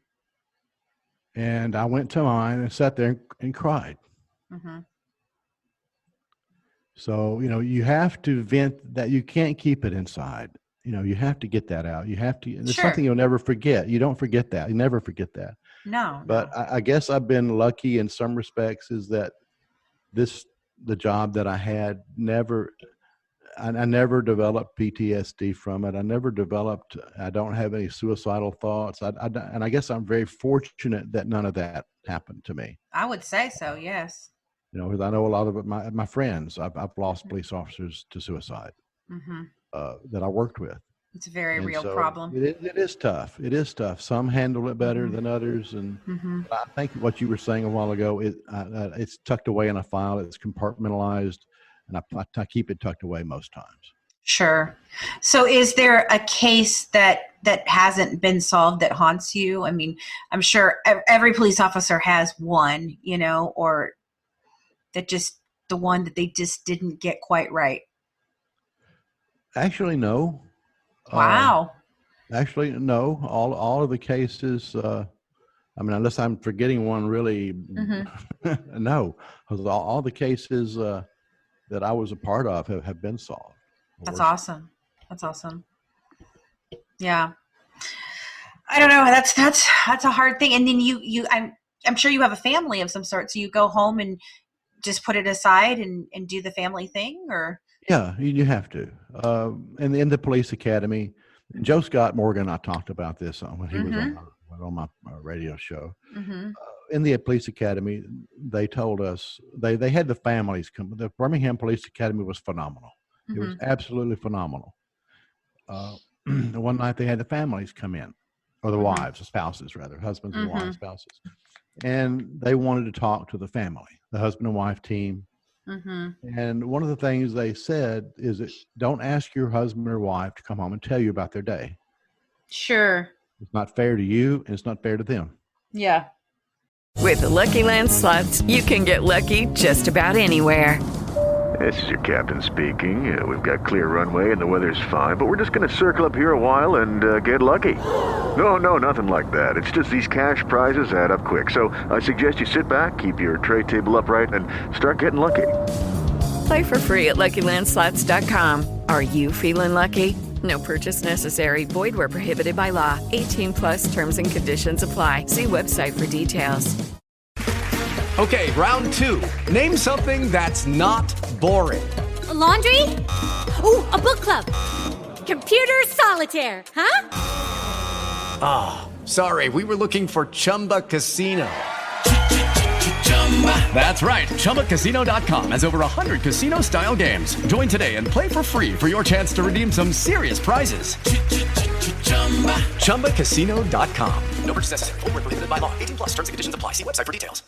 And I went to mine and sat there and cried. Mm-hmm. So, you have to vent that. You can't keep it inside. You have to get that out. You have to. It's something you'll never forget. You don't forget that. You never forget that. No. But I guess I've been lucky in some respects, is that the job that I had I never developed PTSD from it. I don't have any suicidal thoughts. And I guess I'm very fortunate that none of that happened to me. I would say so, yes. Because I know a lot of my friends, I've lost police officers to suicide that I worked with. It's a very real problem. It is tough. It is tough. Some handle it better than others. And I think what you were saying a while ago, it's tucked away in a file. It's compartmentalized. And I keep it tucked away most times. Sure. So is there a case that hasn't been solved that haunts you? I mean, I'm sure every police officer has one, or that just the one that they just didn't get quite right. Actually, no. Wow. Actually, no. All of the cases, unless I'm forgetting one really, no. Because all the cases that I was a part of have been solved. That's awesome. That's awesome. Yeah. I don't know. That's a hard thing. And then I'm sure you have a family of some sort. So you go home and just put it aside and do the family thing, or? Yeah, you have to. And in the police academy, Joe Scott Morgan, I talked about this when he was on my radio show. In the police academy, they told us they had the families come. The Birmingham Police Academy was phenomenal. It was absolutely phenomenal. One night they had the families come in, or the wives, the spouses rather, husbands and wives, spouses, and they wanted to talk to the family, the husband and wife team. And one of the things they said is that don't ask your husband or wife to come home and tell you about their day. Sure. It's not fair to you, and it's not fair to them. Yeah. With the Lucky Land Slots, you can get lucky just about anywhere. This is your captain speaking. We've got clear runway and the weather's fine, but we're just going to circle up here a while and get lucky. No, nothing like that. It's just these cash prizes add up quick. So I suggest you sit back, keep your tray table upright, and start getting lucky. Play for free at LuckyLandSlots.com. Are you feeling lucky? No purchase necessary. Void where prohibited by law. 18+ terms and conditions apply. See website for details. Okay, round two. Name something that's not boring. A laundry? Ooh, a book club. Computer solitaire, huh? Ah, sorry, we were looking for Chumba Casino. That's right, ChumbaCasino.com has over 100 casino-style games. Join today and play for free for your chance to redeem some serious prizes. ChumbaCasino.com. No purchase necessary. Void where prohibited by law. 18+ terms and conditions apply. See website for details.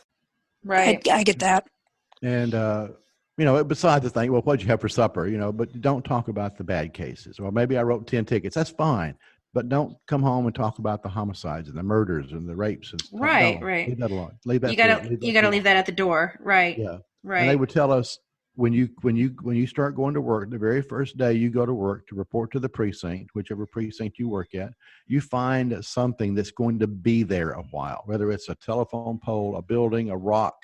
Right. I get that. And, besides the thing, well, what'd you have for supper? But don't talk about the bad cases. Or maybe I wrote 10 tickets. That's fine. But don't come home and talk about the homicides and the murders and the rapes. And stuff. Right. Leave that alone. Leave that. You gotta leave that at the door. Right. Yeah. Right. And they would tell us when you start going to work, the very first day you go to work to report to the precinct, whichever precinct you work at, you find something that's going to be there a while, whether it's a telephone pole, a building, a rock,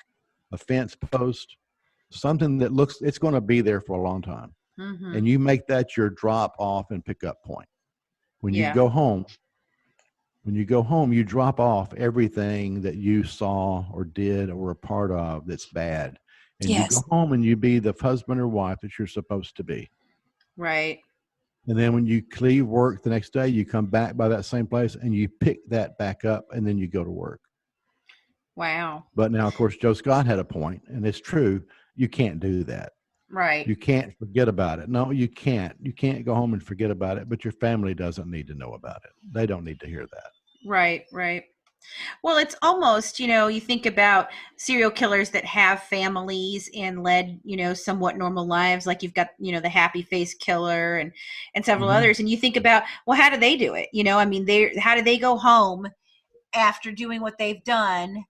a fence post, something that it's going to be there for a long time. And you make that your drop off and pick up point. When you go home, you drop off everything that you saw or did or were a part of that's bad. And you go home and you be the husband or wife that you're supposed to be. Right. And then when you leave work the next day, you come back by that same place and you pick that back up and then you go to work. Wow. But now, of course, Joe Scott had a point, and it's true. You can't do that. Right. You can't forget about it. No, you can't. You can't go home and forget about it, but your family doesn't need to know about it. They don't need to hear that. Right, right. Well, it's almost, you think about serial killers that have families and led, somewhat normal lives. Like you've got, the happy face killer and several others. And you think about, well, how do they do it? How do they go home after doing what they've done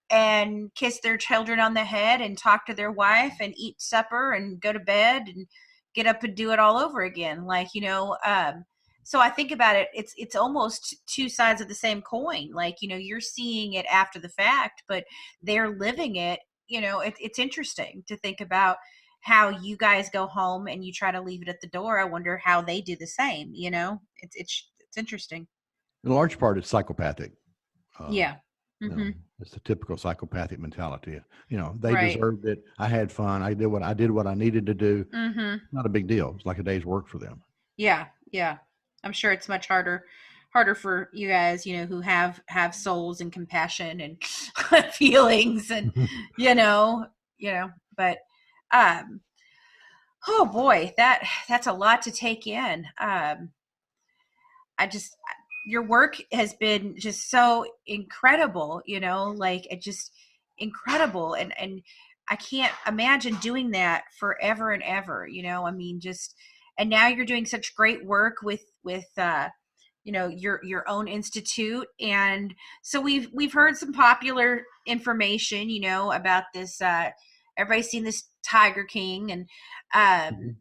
and kiss their children on the head and talk to their wife and eat supper and go to bed and get up and do it all over again? So I think about it, it's almost two sides of the same coin. Like, you're seeing it after the fact, but they're living it. It's interesting to think about how you guys go home and you try to leave it at the door. I wonder how they do the same. It's interesting. In large part, it's psychopathic. Yeah. It's the typical psychopathic mentality. They deserved it. I had fun. I did what I needed to do. Not a big deal. It's like a day's work for them. Yeah. Yeah. I'm sure it's much harder for you guys, who have souls and compassion and feelings and, but, oh boy, that's a lot to take in. Your work has been just so incredible, just incredible. And I can't imagine doing that forever and ever, and now you're doing such great work with your own institute. And so we've heard some popular information, about this, everybody's seen this Tiger King and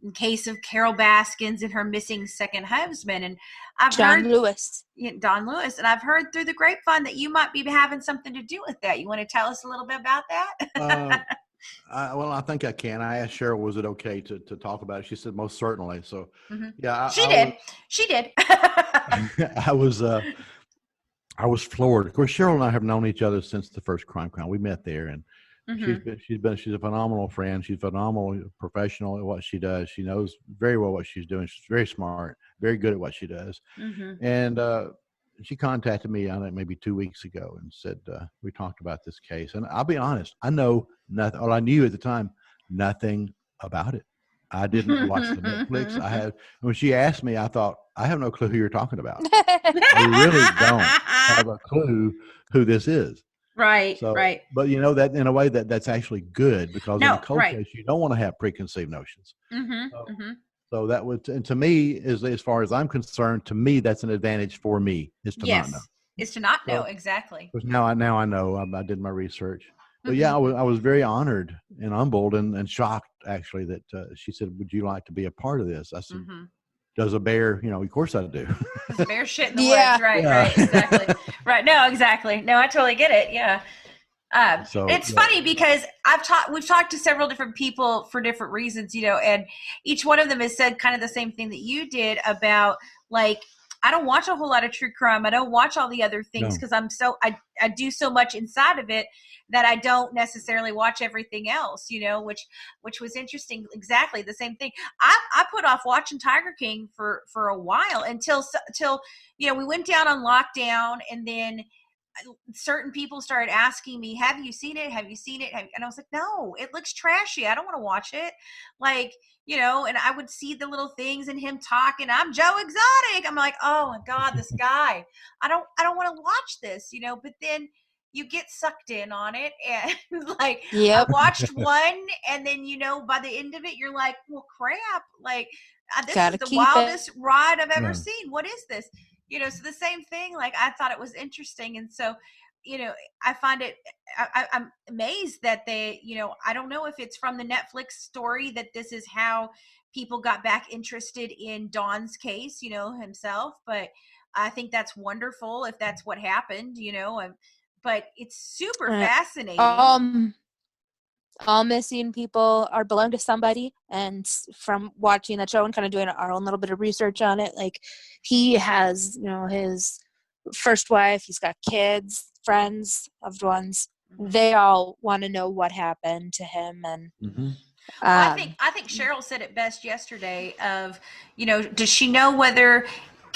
in case of Carole Baskins and her missing second husband. And I've heard Don Lewis, and I've heard through the grapevine that you might be having something to do with that. You want to tell us a little bit about that? I think I can. I asked Cheryl, was it okay to talk about it? She said, most certainly. So, yeah. She did. I was floored. Of course, Cheryl and I have known each other since the first CrimeCon. We met there, and she's a phenomenal friend. She's a phenomenal professional at what she does. She knows very well what she's doing. She's very smart, very good at what she does. And she contacted me, I think maybe 2 weeks ago, and said, we talked about this case. And I'll be honest, I know nothing, or I knew at the time, nothing about it. I didn't watch the Netflix. When she asked me, I thought, I have no clue who you're talking about. I really don't have a clue who this is. Right, so, right. But that in a way that's actually good, because in a cold case, you don't want to have preconceived notions. So that would, and to me, as far as I'm concerned, to me, that's an advantage for me, is to not know. Is to not know, exactly. Because now I know. I did my research. But yeah, I was very honored and humbled and shocked, actually, that she said, would you like to be a part of this? I said, does a bear, of course I do. Does a bear shit in the woods? Right, exactly. Right, no, exactly. No, I totally get it, yeah. It's funny because we've talked to several different people for different reasons, and each one of them has said kind of the same thing that you did about, like, I don't watch a whole lot of true crime. I don't watch all the other things because I do so much inside of it that I don't necessarily watch everything else, which was interesting. Exactly the same thing. I put off watching Tiger King for a while until we went down on lockdown, and then certain people started asking me, have you seen it? Have you seen it? And I was like, no, it looks trashy. I don't want to watch it. Like, and I would see the little things and him talking, I'm Joe Exotic. I'm like, oh my God, this guy, I don't want to watch this, but then you get sucked in on it. And like, I watched one, and then, by the end of it, you're like, well, crap. Like, this is the wildest ride I've ever seen. What is this? So the same thing, like, I thought it was interesting. And so, I find it, I'm amazed that they, I don't know if it's from the Netflix story that this is how people got back interested in Don's case, himself. But I think that's wonderful if that's what happened, but it's super fascinating. All missing people belong to somebody, and from watching that show and kind of doing our own little bit of research on it, like, he has his first wife, he's got kids, friends, loved ones, they all want to know what happened to him. And I think Cheryl said it best yesterday of, does she know whether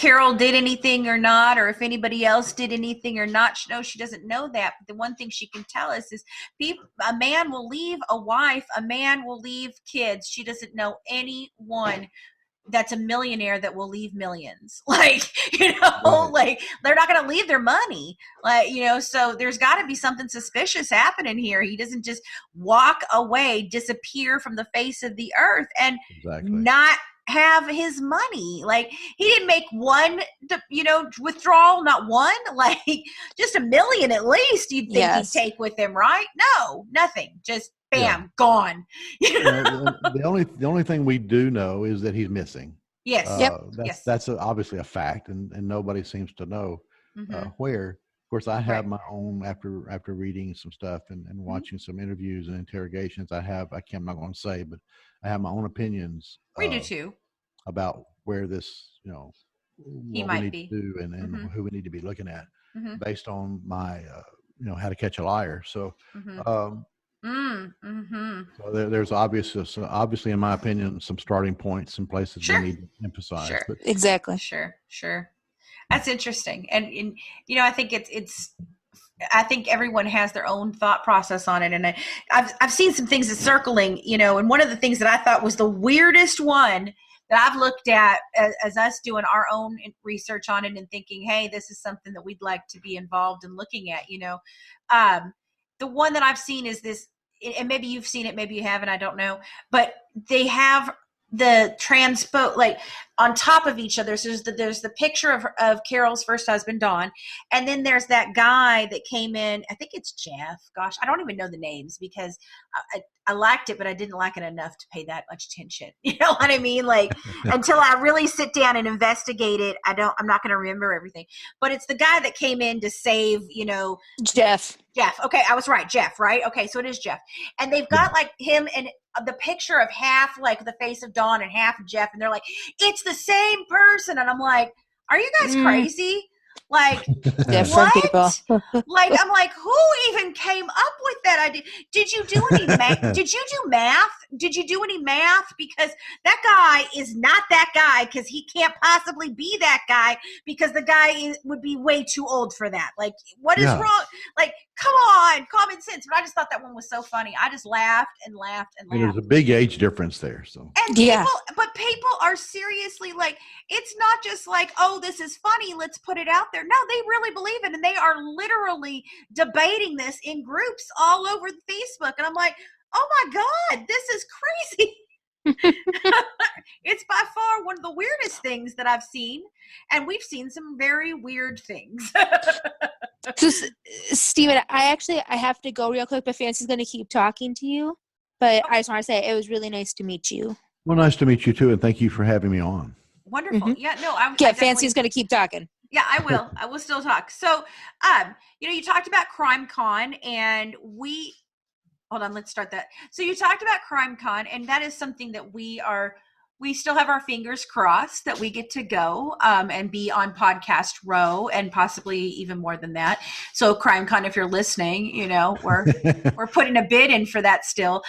Carole did anything or not, or if anybody else did anything or not. No, she doesn't know that. But the one thing she can tell us is a man will leave a wife, a man will leave kids. She doesn't know anyone that's a millionaire that will leave millions. Like, like they're not going to leave their money. Like, so there's got to be something suspicious happening here. He doesn't just walk away, disappear from the face of the earth and not have his money. Like, he didn't make one, withdrawal, not one, like just $1 million at least you'd think he'd take with him, right? No, nothing. Just bam, gone. The only thing we do know is that he's missing. Yes. That's obviously a fact, and nobody seems to know where. Of course, I have my own after reading some stuff and watching some interviews and interrogations. I'm not going to say, but I have my own opinions. We do too. About where this, he what might we need be. to do and who we need to be looking at based on my, How to Catch a Liar. So, so there's obviously, in my opinion, some starting points, some places we need to emphasize. Sure. But, exactly. Sure. That's interesting. And I think I think everyone has their own thought process on it. And I've seen some things that's circling, and one of the things that I thought was the weirdest one that I've looked at as us doing our own research on it and thinking, hey, this is something that we'd like to be involved in looking at, the one that I've seen is this, and maybe you've seen it, maybe you haven't, I don't know, but they have the transpo, like on top of each other. So there's the picture of Carole's first husband, Don. And then there's that guy that came in, I think it's Jeff. Gosh, I don't even know the names because I liked it, but I didn't like it enough to pay that much attention. You know what I mean? Like, until I really sit down and investigate it, I'm not going to remember everything. But it's the guy that came in to save, Jeff. Okay, I was right. Jeff, right? Okay, so it is Jeff. And they've got like him and the picture of half like the face of Dawn and half of Jeff, and they're like, it's the same person. And I'm like, are you guys crazy? Like, different people. Like, I'm like, who even came up with that idea? Did you do any math? Did you do math? Did you do any math? Because that guy is not that guy, because he can't possibly be that guy, because the guy would be way too old for that. Like, what is wrong? Like, come on, common sense. But I just thought that one was so funny. I just laughed and laughed and laughed. There's a big age difference there. So. And people are seriously like, it's not just like, oh, this is funny, let's put it out there. No, they really believe it, and they are literally debating this in groups all over Facebook. And I'm like, oh my God, this is crazy. It's by far one of the weirdest things that I've seen, and we've seen some very weird things. So, Steven, I have to go real quick, but Fancy's going to keep talking to you. But I just want to say it was really nice to meet you. Well, nice to meet you too, and thank you for having me on. Wonderful. Yeah, no, Fancy's going to keep talking. Yeah, I will. I will still talk. So, you talked about CrimeCon, and hold on, let's start that. So you talked about CrimeCon, and that is something that we still have our fingers crossed that we get to go and be on Podcast Row, and possibly even more than that. So CrimeCon, if you're listening, we're putting a bid in for that still.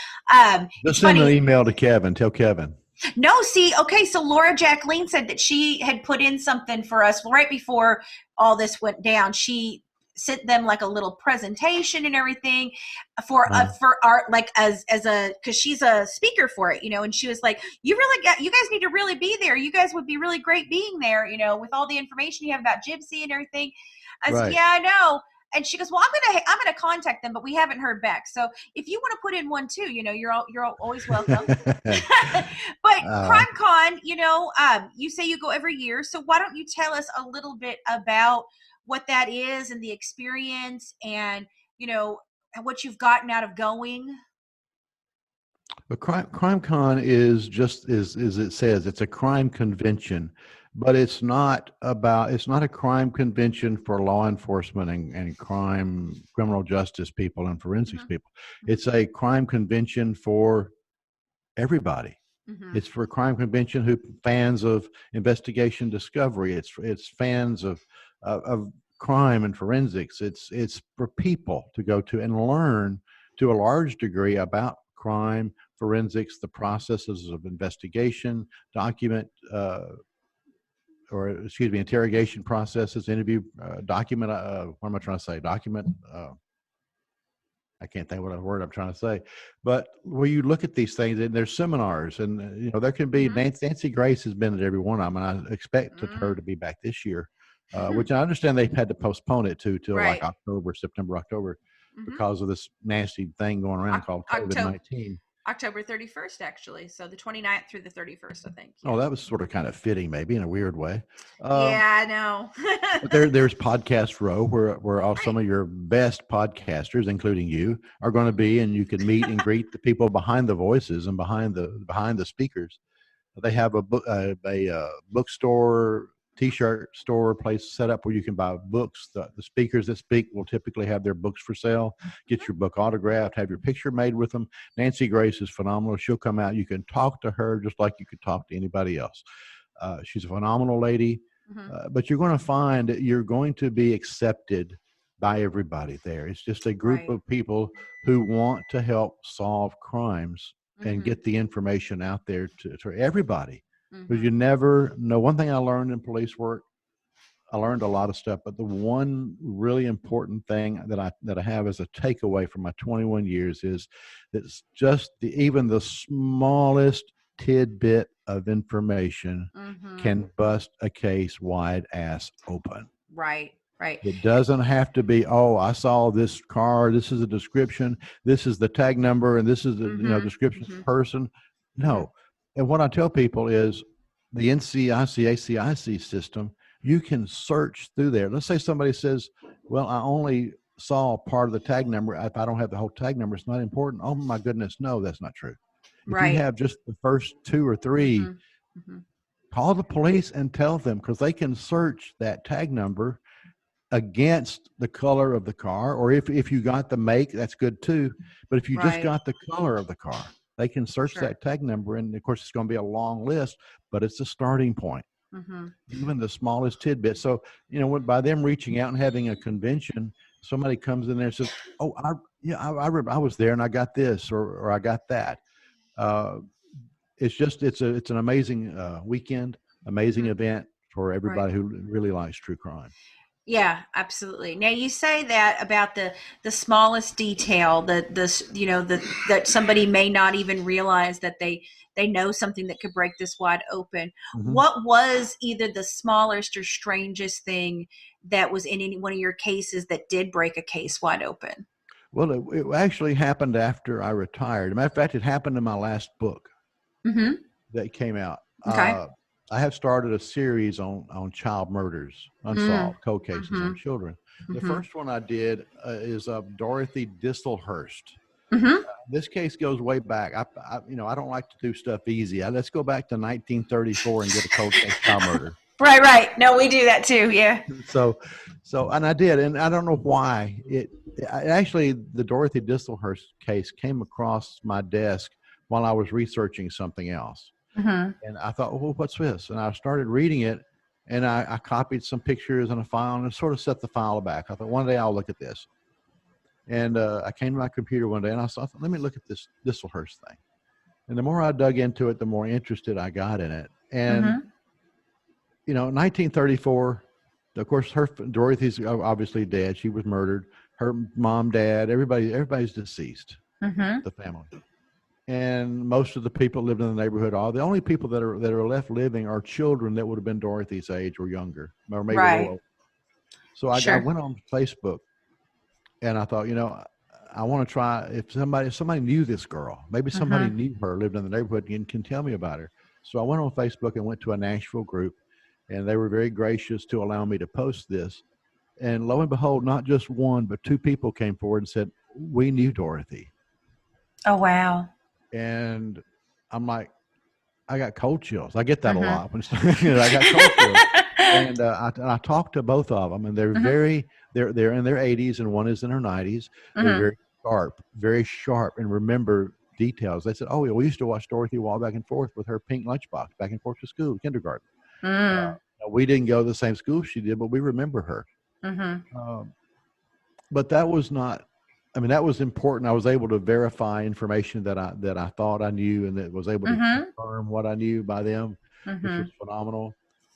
Just send an email to Kevin. Tell Kevin. No, see, okay, so Laura Jacqueline said that she had put in something for us right before all this went down. She sent them like a little presentation and everything for art, like as a, because she's a speaker for it, and she was like, you guys need to really be there. You guys would be really great being there, with all the information you have about Gypsy and everything. I said, yeah, I know. And she goes, well, I'm gonna contact them, but we haven't heard back. So if you want to put in one too, you're always welcome. But CrimeCon, you say you go every year, so why don't you tell us a little bit about what that is and the experience, and what you've gotten out of going? But CrimeCon is just as it says, it's a crime convention. But it's not a crime convention for law enforcement and criminal justice people and forensics people. It's a crime convention for everybody. It's for a crime convention fans of investigation discovery. It's fans of crime and forensics. It's for people to go to and learn to a large degree about crime, forensics, the processes of investigation, document interrogation processes, interview, document. What am I trying to say? Document. I can't think what word I'm trying to say, but where you look at these things, and there's seminars, and there can be Nancy Grace has been at every one of them, and I expected her to be back this year, which I understand they've had to postpone it till like September, October, because of this nasty thing going around called COVID-19. October 31st, actually. So the 29th through the 31st, I think. Yeah. Oh, that was sort of kind of fitting, maybe in a weird way. Yeah, I know. But there's Podcast Row, where all some of your best podcasters, including you, are going to be, and you can meet and greet the people behind the voices and behind the speakers. They have a bookstore, T-shirt store place set up where you can buy books. The speakers that speak will typically have their books for sale. Get your book autographed, have your picture made with them. Nancy Grace is phenomenal. She'll come out. You can talk to her just like you could talk to anybody else. She's a phenomenal lady. But you're going to find that you're going to be accepted by everybody there. It's just a group of people who want to help solve crimes and get the information out there to everybody. Because you never know. One thing I learned in police work, I learned a lot of stuff, but the one really important thing that I have as a takeaway from my 21 years is that it's just even the smallest tidbit of information can bust a case wide ass open. Right. It doesn't have to be, I saw this car, this is a description, this is the tag number, and this is the description of the person. No. And what I tell people is the NCIC, ACIC system, you can search through there. Let's say somebody says, well, I only saw part of the tag number. If I don't have the whole tag number, it's not important. Oh, my goodness. No, that's not true. If you have just the first 2 or 3, call the police and tell them, because they can search that tag number against the color of the car. Or if you got the make, that's good too. But if you just got the color of the car, they can search that tag number, and of course it's going to be a long list, but it's a starting point. Even the smallest tidbit. So, by them reaching out and having a convention, somebody comes in there and says, "Oh, I was there and I got this or I got that." It's an amazing weekend, amazing event for everybody who really likes true crime. Yeah, absolutely. Now you say that about the smallest detail, that somebody may not even realize that they know something that could break this wide open. What was either the smallest or strangest thing that was in any one of your cases that did break a case wide open? Well, it actually happened after I retired. As a matter of fact, it happened in my last book that came out. Okay. I have started a series on child murders, unsolved cold cases on children. The first one I did is of Dorothy Disselhurst. This case goes way back. I don't like to do stuff easy. Let's go back to 1934 and get a cold case child murder. Right. No, we do that too. Yeah. So, and I did, and I don't know why actually the Dorothy Disselhurst case came across my desk while I was researching something else. And I thought, well, what's this? And I started reading it, and I copied some pictures in a file and sort of set the file back. I thought, one day I'll look at this. And I came to my computer one day, and I thought, let me look at this Disselhurst thing. And the more I dug into it, the more interested I got in it. And, 1934, of course, Dorothy's obviously dead. She was murdered. Her mom, dad, everybody's deceased, the family. And most of the people lived in the neighborhood. The only people that are left living are children that would have been Dorothy's age or younger, or maybe a little older. So I went on Facebook, and I thought, I want to try if somebody knew this girl, maybe somebody knew her, lived in the neighborhood, and can tell me about her. So I went on Facebook and went to a Nashville group, and they were very gracious to allow me to post this. And lo and behold, not just one, but 2 people came forward and said, we knew Dorothy. Oh, wow. And I'm like, I got cold chills. I get that a lot. When I got cold chills. And I talked to both of them, and they're they're in their 80s, and one is in her 90s. They're very sharp, and remember details. They said, oh, we used to watch Dorothy walk back and forth with her pink lunchbox back and forth to school, kindergarten. We didn't go to the same school she did, but we remember her. But that was not, that was important. I was able to verify information that I thought I knew, and that was able to confirm what I knew by them, which was phenomenal.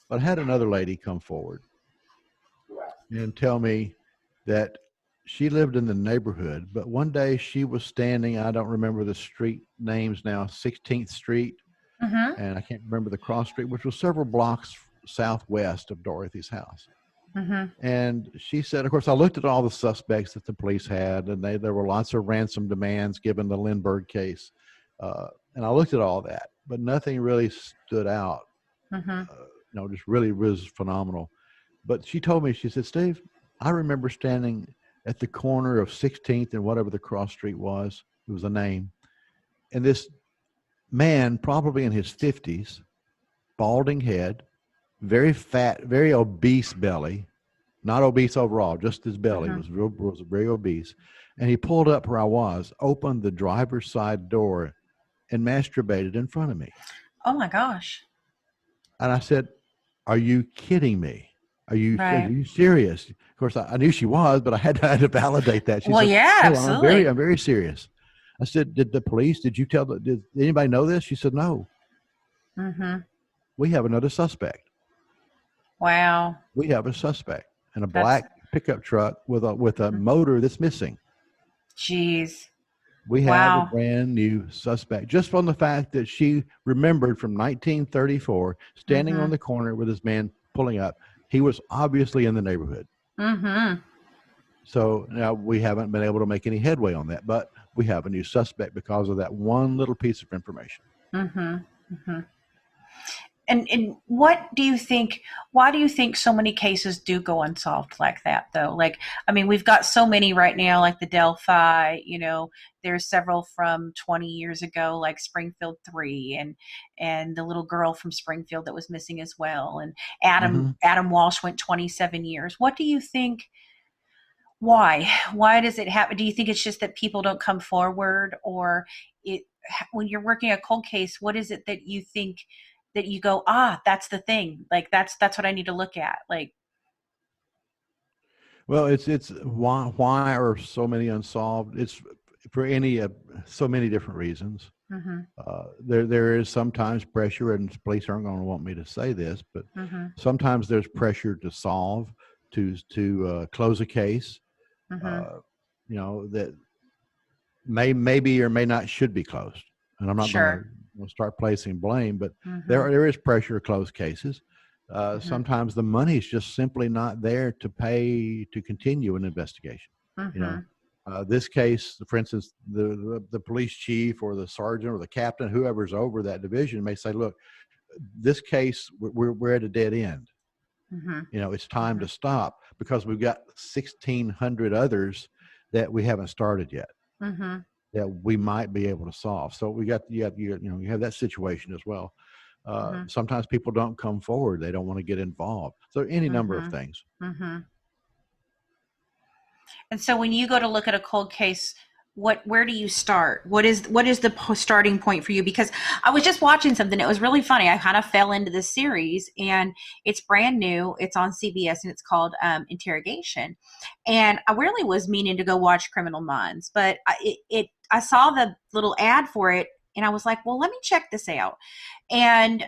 But I had another lady come forward and tell me that she lived in the neighborhood, but one day she was standing, I don't remember the street names now, 16th Street, and I can't remember the cross street, which was several blocks southwest of Dorothy's house. And she said, of course, I looked at all the suspects that the police had, and there were lots of ransom demands given the Lindbergh case. And I looked at all that, but nothing really stood out. Just really was phenomenal. But she told me, she said, Steve, I remember standing at the corner of 16th and whatever the cross street was, it was a name. And this man, probably in his 50s, balding head, very fat, very obese belly, not obese overall, just his belly was very obese. And he pulled up where I was, opened the driver's side door, and masturbated in front of me. Oh my gosh. And I said, are you kidding me? Are you serious? Of course, I knew she was, but I had to validate that. She said, absolutely. I'm very serious. I said, did anybody know this? She said, no. We have another suspect. Wow. We have a suspect in a black pickup truck with a motor that's missing. Jeez. We have a brand new suspect just from the fact that she remembered from 1934 standing on the corner with this man pulling up. He was obviously in the neighborhood. So now we haven't been able to make any headway on that, but we have a new suspect because of that one little piece of information. And what do you think, why do you think so many cases do go unsolved like that though? Like, I mean, we've got so many right now, like the Delphi, there's several from 20 years ago, like Springfield 3 and the little girl from Springfield that was missing as well. And Adam Walsh went 27 years. What do you think? Why does it happen? Do you think it's just that people don't come forward, or when you're working a cold case, what is it that you think that you go, that's the thing. Like that's what I need to look at. Like, well, it's why are so many unsolved? It's for so many different reasons. There is sometimes pressure, and police aren't going to want me to say this, but sometimes there's pressure to solve, to close a case, that maybe or may not should be closed. And I'm not going to start placing blame, but there is pressure to close cases. Sometimes the money is just simply not there to pay to continue an investigation. This case, for instance, the police chief or the sergeant or the captain, whoever's over that division, may say, look, this case, we're at a dead end. It's time to stop because we've got 1,600 others that we haven't started yet. That we might be able to solve. So you have that situation as well. Sometimes people don't come forward; they don't want to get involved. So any number of things. And so when you go to look at a cold case, where do you start? What is the starting point for you? Because I was just watching something. It was really funny. I kind of fell into this series, and it's brand new. It's on CBS, and it's called Interrogation. And I really was meaning to go watch Criminal Minds, but I saw the little ad for it, and I was like, well, let me check this out. And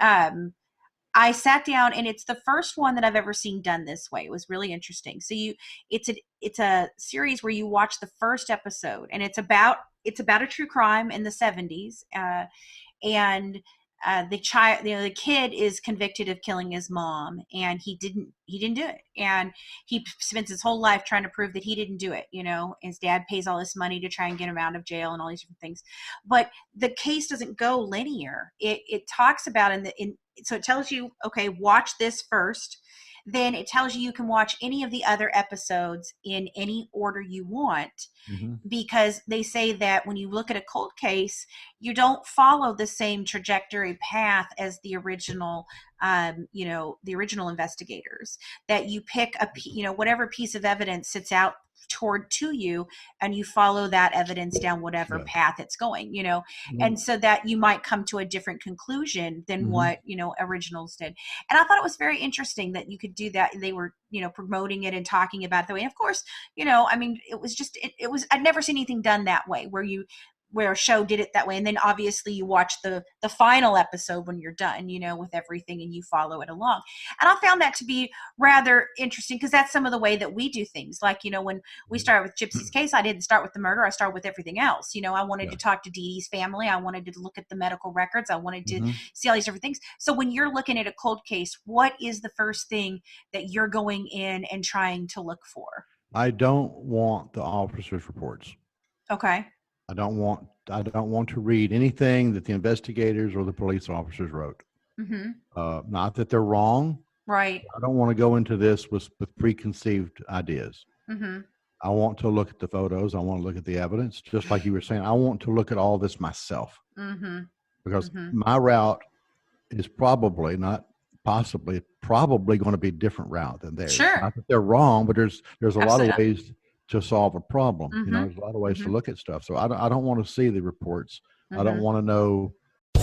I sat down, and it's the first one that I've ever seen done this way. It was really interesting. So it's a series where you watch the first episode, and it's about a true crime in the 70s. And the kid is convicted of killing his mom, and he didn't do it. And he spends his whole life trying to prove that he didn't do it. His dad pays all this money to try and get him out of jail and all these different things. But the case doesn't go linear. It talks about so it tells you, okay, watch this first. Then it tells you can watch any of the other episodes in any order you want, because they say that when you look at a cold case, you don't follow the same trajectory path as the original, the original investigators. That you pick whatever piece of evidence sits out to you, and you follow that evidence down whatever path it's going, and so that you might come to a different conclusion than what originals did. And I thought it was very interesting that you could do that. They were promoting it and talking about it the way. And of course, it was just it was I'd never seen anything done that way, where where a show did it that way. And then obviously you watch the final episode when you're done, with everything, and you follow it along. And I found that to be rather interesting, because that's some of the way that we do things. Like, when we started with Gypsy's case, I didn't start with the murder. I started with everything else. I wanted to talk to Dee Dee's family. I wanted to look at the medical records. I wanted to see all these different things. So when you're looking at a cold case, what is the first thing that you're going in and trying to look for? I don't want the officers' reports. Okay. I don't want to read anything that the investigators or the police officers wrote. Not that they're wrong. Right. I don't want to go into this with preconceived ideas. I want to look at the photos. I want to look at the evidence. Just like you were saying, I want to look at all this myself. Because my route is probably going to be a different route than theirs. Sure. Not that they're wrong, but there's a lot of ways to solve a problem. There's a lot of ways to look at stuff. So I don't want to see the reports. I don't want to know.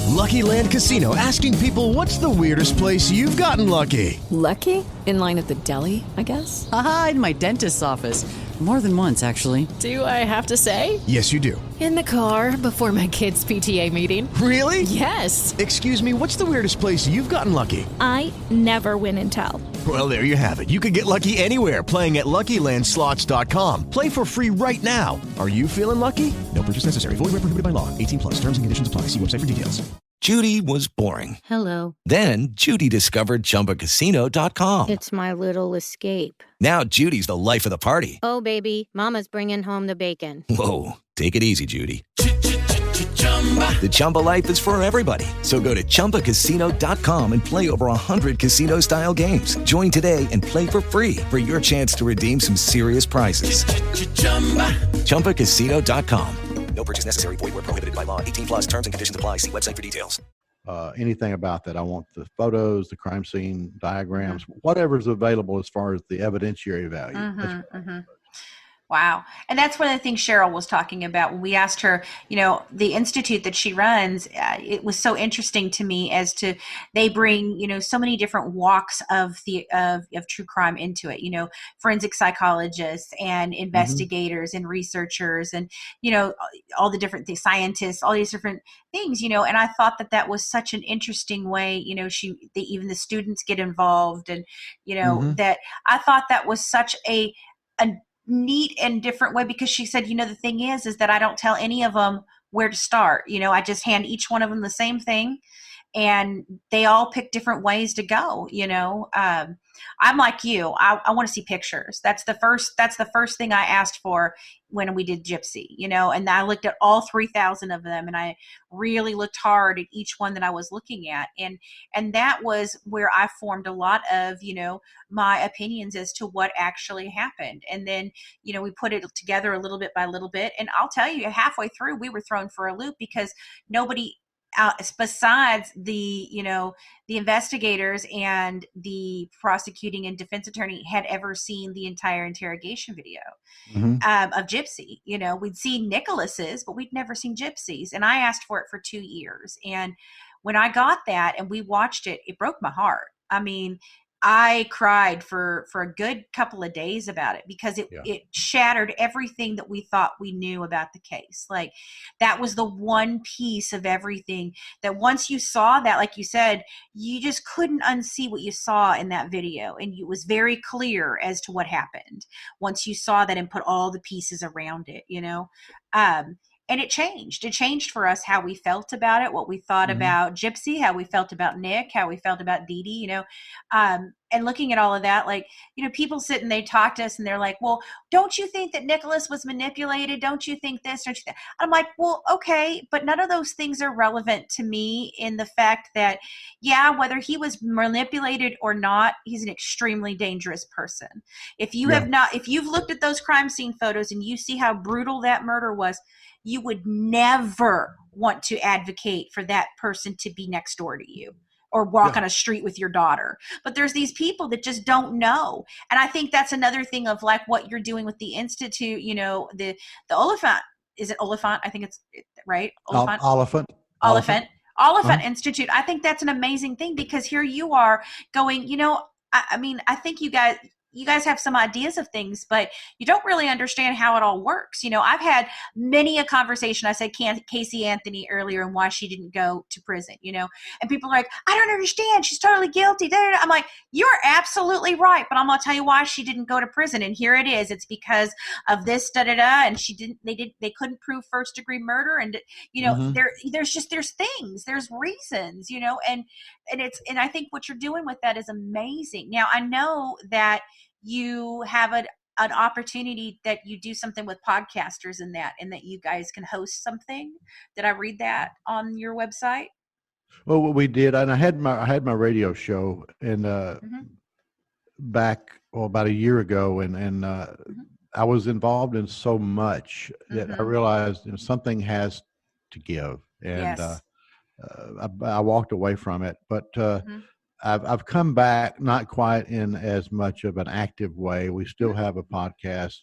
Lucky Land Casino, asking people, what's the weirdest place you've gotten lucky? Lucky? In line at the deli, I guess? Aha, in my dentist's office. More than once, actually. Do I have to say? Yes, you do. In the car before my kids' PTA meeting. Really? Yes. Excuse me, what's the weirdest place you've gotten lucky? I never win and tell. Well, there you have it. You can get lucky anywhere, playing at LuckyLandSlots.com. Play for free right now. Are you feeling lucky? No purchase necessary. Void where prohibited by law. 18+. Terms and conditions apply. See website for details. Judy was boring. Hello. Then Judy discovered ChumbaCasino.com. It's my little escape. Now Judy's the life of the party. Oh, baby, mama's bringing home the bacon. Whoa, take it easy, Judy. The Chumba life is for everybody. So go to ChumbaCasino.com and play over 100 casino-style games. Join today and play for free for your chance to redeem some serious prizes. ChumbaCasino.com. No purchase necessary. Void where prohibited by law. 18+ terms and conditions apply. See website for details. Anything about that. I want the photos, the crime scene diagrams, whatever's available as far as the evidentiary value. Wow. And that's one of the things Cheryl was talking about when we asked her, the institute that she runs, it was so interesting to me as to they bring, so many different walks of true crime into it, forensic psychologists and investigators and researchers and, all the different scientists, all these different things, and I thought that was such an interesting way, even the students get involved and, that I thought that was such a neat and different way, because she said, the thing is that I don't tell any of them where to start. I just hand each one of them the same thing, and they all pick different ways to go. I'm like you. I want to see pictures. That's the first thing I asked for when we did Gypsy, and I looked at all 3,000 of them, and I really looked hard at each one that I was looking at. And that was where I formed a lot of, my opinions as to what actually happened. And then, we put it together a little bit by little bit. And I'll tell you, halfway through, we were thrown for a loop, because nobody besides the investigators and the prosecuting and defense attorney had ever seen the entire interrogation video of Gypsy. We'd seen Nicholas's, but we'd never seen Gypsy's. And I asked for it for 2 years. And when I got that and we watched it, it broke my heart. I mean, I cried for a good couple of days about it, because it shattered everything that we thought we knew about the case. Like, that was the one piece of everything that once you saw that, like you said, you just couldn't unsee what you saw in that video. And it was very clear as to what happened once you saw that and put all the pieces around it, and it changed. It changed for us how we felt about it, what we thought about Gypsy, how we felt about Nick, how we felt about Dee Dee, and looking at all of that, like, people sit and they talk to us and they're like, well, don't you think that Nicholas was manipulated? Don't you think this? Don't you think? I'm like, well, okay, but none of those things are relevant to me in the fact that, whether he was manipulated or not, he's an extremely dangerous person. If you if you've looked at those crime scene photos and you see how brutal that murder was, you would never want to advocate for that person to be next door to you or walk on a street with your daughter. But there's these people that just don't know. And I think that's another thing of like what you're doing with the Institute, the Oliphant, is it Oliphant? I think it's right. Oliphant Institute. I think that's an amazing thing, because here you are going, I mean, I think you guys, you guys have some ideas of things, but you don't really understand how it all works. I've had many a conversation. I said Casey Anthony earlier and why she didn't go to prison, and people are like, I don't understand. She's totally guilty. I'm like, you're absolutely right. But I'm going to tell you why she didn't go to prison. And here it is. It's because of this, and they couldn't prove first degree murder. And, there's things, there's reasons, and I think what you're doing with that is amazing. Now, I know that you have an opportunity that you do something with podcasters and that you guys can host something. Did I read that on your website? Well, we did, and I had my radio show and back about a year ago, and I was involved in so much that I realized something has to give, and I walked away from it, but. I've come back, not quite in as much of an active way. We still have a podcast,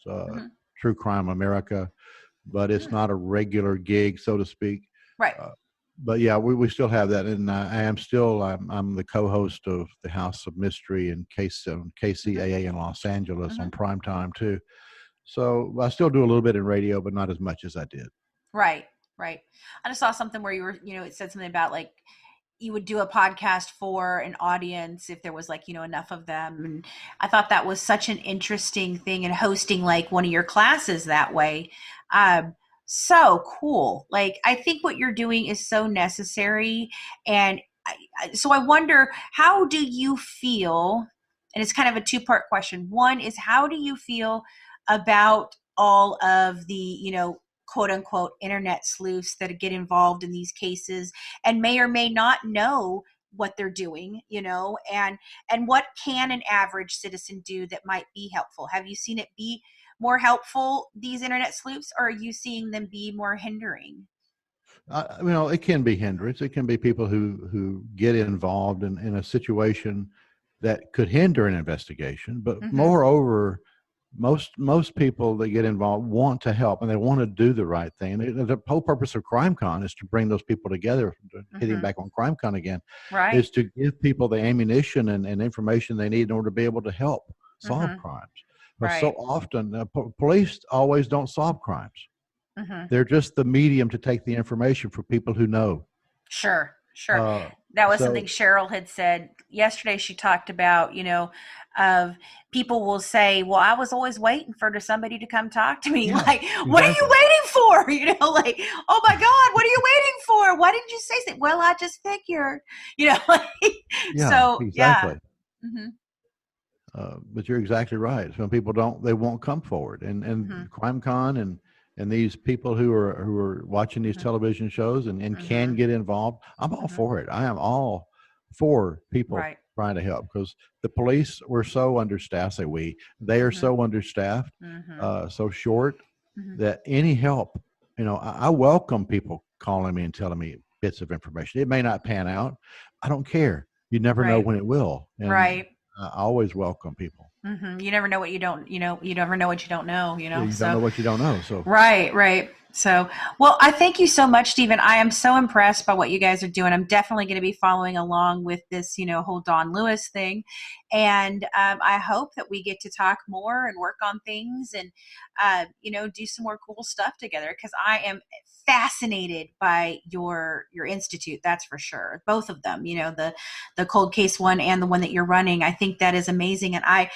True Crime America, but it's not a regular gig, so to speak. Right. But yeah, we still have that, and I'm the co-host of the House of Mystery and KCAA in Los Angeles on primetime too. So I still do a little bit in radio, but not as much as I did. Right. I just saw something where you were, it said something about like, you would do a podcast for an audience if there was enough of them. And I thought that was such an interesting thing, and hosting like one of your classes that way. So cool. Like, I think what you're doing is so necessary. And so I wonder, how do you feel? And it's kind of a two-part question. One is, how do you feel about all of the, quote unquote internet sleuths that get involved in these cases and may or may not know what they're doing, and what can an average citizen do that might be helpful? Have you seen it be more helpful, these internet sleuths, or are you seeing them be more hindering? It can be hindrance. It can be people who get involved in a situation that could hinder an investigation, but moreover, most people that get involved want to help, and they want to do the right thing. The whole purpose of CrimeCon is to bring those people together. Hitting back on CrimeCon again, right, is to give people the ammunition and information they need in order to be able to help solve crimes. But so often, police always don't solve crimes. They're just the medium to take the information for people who know. Sure. That was something Cheryl had said yesterday. She talked about, of people will say, well, I was always waiting for somebody to come talk to me. Yeah, like, what are you waiting for? Like, oh my God, what are you waiting for? Why didn't you say something? Well, I just figured, exactly. Yeah. But you're exactly right. Some people they won't come forward, and CrimeCon and these people who are watching these television shows and can get involved. I'm all for it. I am all for people trying to help, because the police were so understaffed. They are so understaffed, so short that any help, I welcome people calling me and telling me bits of information. It may not pan out. I don't care. You never know when it will. And I always welcome people. You never know what you don't, you never know what you don't know, you don't know what you don't know. So right. So, well, I thank you so much, Stephen. I am so impressed by what you guys are doing. I'm definitely going to be following along with this, whole Don Lewis thing. And I hope that we get to talk more and work on things and, do some more cool stuff together, because I am fascinated by your institute. That's for sure. Both of them, the cold case one and the one that you're running. I think that is amazing. And I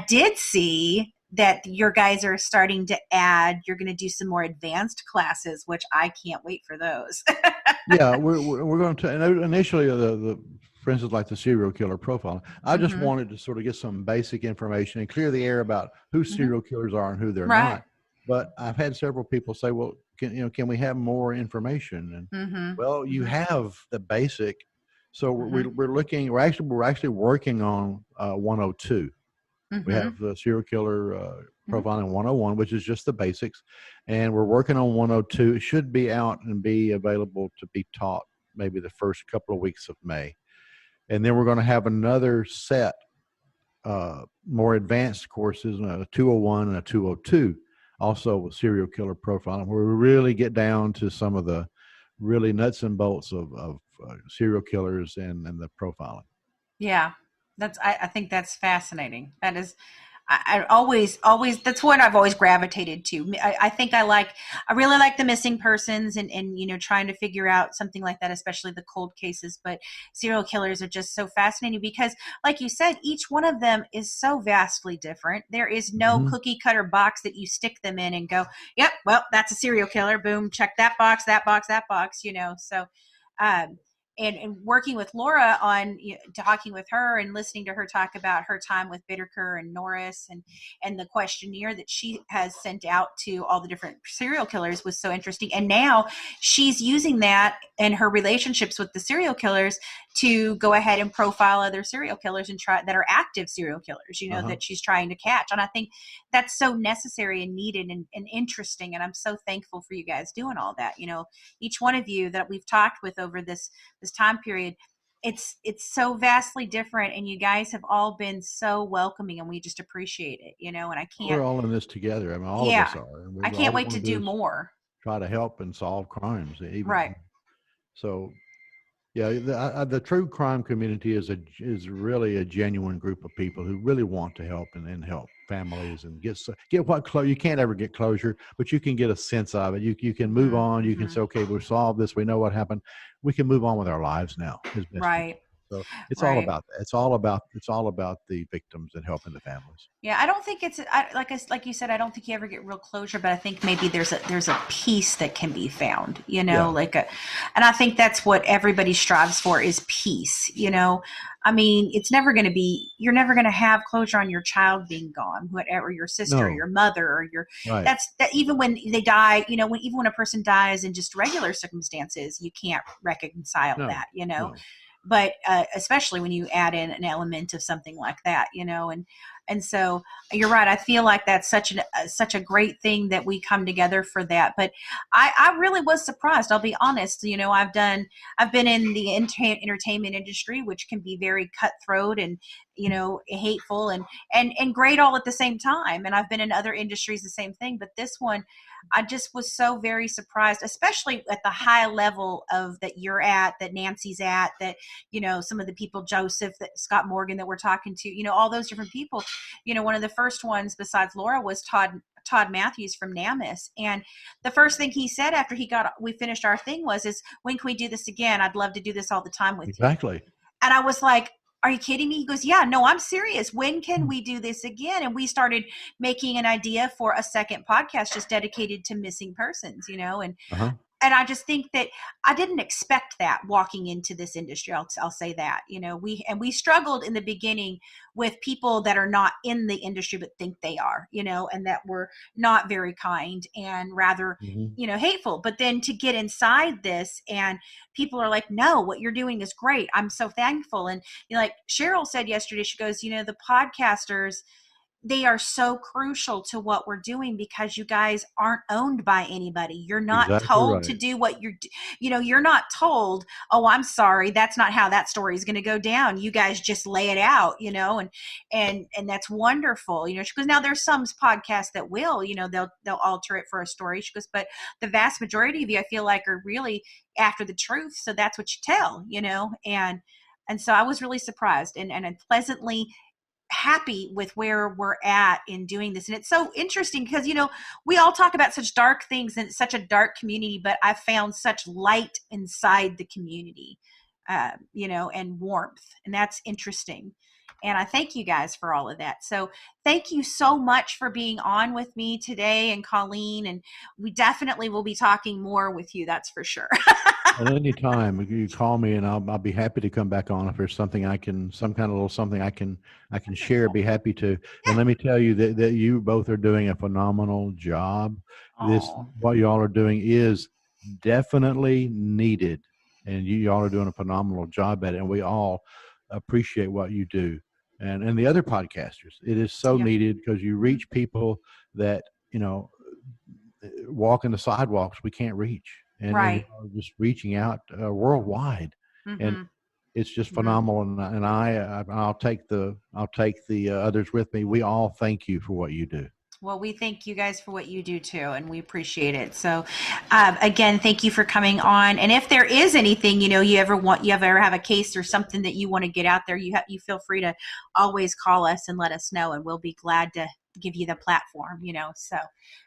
did see that your guys are starting to add, you're going to do some more advanced classes, which I can't wait for those. Yeah, we're going to, and initially for instance, like the serial killer profile, I just wanted to sort of get some basic information and clear the air about who serial killers are and who they're not. But I've had several people say, well, can we have more information? And well, you have the basic. So we're actually working on 102. We have the serial killer profiling 101, which is just the basics. And we're working on 102. It should be out and be available to be taught maybe the first couple of weeks of May. And then we're going to have another set, more advanced courses, a 201 and a 202, also with serial killer profiling, where we really get down to some of the really nuts and bolts of serial killers and the profiling. Yeah. I think that's fascinating. That is, I always, that's what I've always gravitated to. I think I really like the missing persons and, trying to figure out something like that, especially the cold cases. But serial killers are just so fascinating because, like you said, each one of them is so vastly different. There is no cookie cutter box that you stick them in and go, yep, well, that's a serial killer. Boom, check that box, that box, that box, So, and working with Laura on talking with her and listening to her talk about her time with Bittaker and Norris and the questionnaire that she has sent out to all the different serial killers was so interesting. And now she's using that in her relationships with the serial killers to go ahead and profile other serial killers and try that are active serial killers, that she's trying to catch. And I think that's so necessary and needed and interesting. And I'm so thankful for you guys doing all that. Each one of you that we've talked with over this time period, it's so vastly different, and you guys have all been so welcoming, and we just appreciate it, and I can't. We're all in this together. I mean, all of us are. And I can't wait to do more. Try to help and solve crimes. Right. So, yeah, the true crime community is really a genuine group of people who really want to help and help families and get what closure. You can't ever get closure, but you can get a sense of it. You can move on. You can say, okay, we've solved this. We know what happened. We can move on with our lives now. Right. So it's all about that. It's all about the victims and helping the families. Yeah, I don't think it's like you said. I don't think you ever get real closure, but I think maybe there's a peace that can be found. And I think that's what everybody strives for is peace. I mean, it's never going to be. You're never going to have closure on your child being gone, whatever, your sister, or your mother, or your. Right. That even when they die, even when a person dies in just regular circumstances, you can't reconcile that. No. But especially when you add in an element of something like that, and so you're right. I feel like that's such a great thing that we come together for that. But I really was surprised. I'll be honest. I've been in the entertainment industry, which can be very cutthroat and hateful and great all at the same time. And I've been in other industries, the same thing. But this one, I just was so very surprised, especially at the high level of that you're at, that Nancy's at, that, some of the people, Joseph, that Scott Morgan that we're talking to, all those different people. One of the first ones besides Laura was Todd Matthews from NamUs. And the first thing he said after we finished our thing is, when can we do this again? I'd love to do this all the time with you. Exactly. And I was like, are you kidding me? He goes, yeah, no, I'm serious. When can we do this again? And we started making an idea for a second podcast just dedicated to missing persons, and I just think that I didn't expect that walking into this industry. I'll say that, we struggled in the beginning with people that are not in the industry, but think they are, and that were not very kind and rather, hateful. But then to get inside this and people are like, no, what you're doing is great. I'm so thankful. And like Cheryl said yesterday, she goes, the podcasters, they are so crucial to what we're doing because you guys aren't owned by anybody. You're not told to do what you're not told, oh, I'm sorry, that's not how that story is going to go down. You guys just lay it out, and that's wonderful. She goes, now there's some podcasts that will, they'll alter it for a story. She goes, but the vast majority of you, I feel like, are really after the truth. So that's what you tell, and so I was really surprised and pleasantly happy with where we're at in doing this. And it's so interesting because, we all talk about such dark things and it's such a dark community, but I found such light inside the community, and warmth. And that's interesting. And I thank you guys for all of that. So thank you so much for being on with me today, and Colleen, and we definitely will be talking more with you. That's for sure. At any time, you call me, and I'll be happy to come back on if there's something I can share. Be happy to. And let me tell you that you both are doing a phenomenal job. What y'all are doing is definitely needed, and y'all are doing a phenomenal job at it. And we all appreciate what you do, and the other podcasters. It is so needed because you reach people that walking the sidewalks we can't reach. And just reaching out worldwide, and it's just phenomenal. And I'll take the others with me. We all thank you for what you do. Well, we thank you guys for what you do too, and we appreciate it. So, again, thank you for coming on. And if there is anything, you ever have a case or something that you want to get out there, you feel free to always call us and let us know, and we'll be glad to give you the platform. So,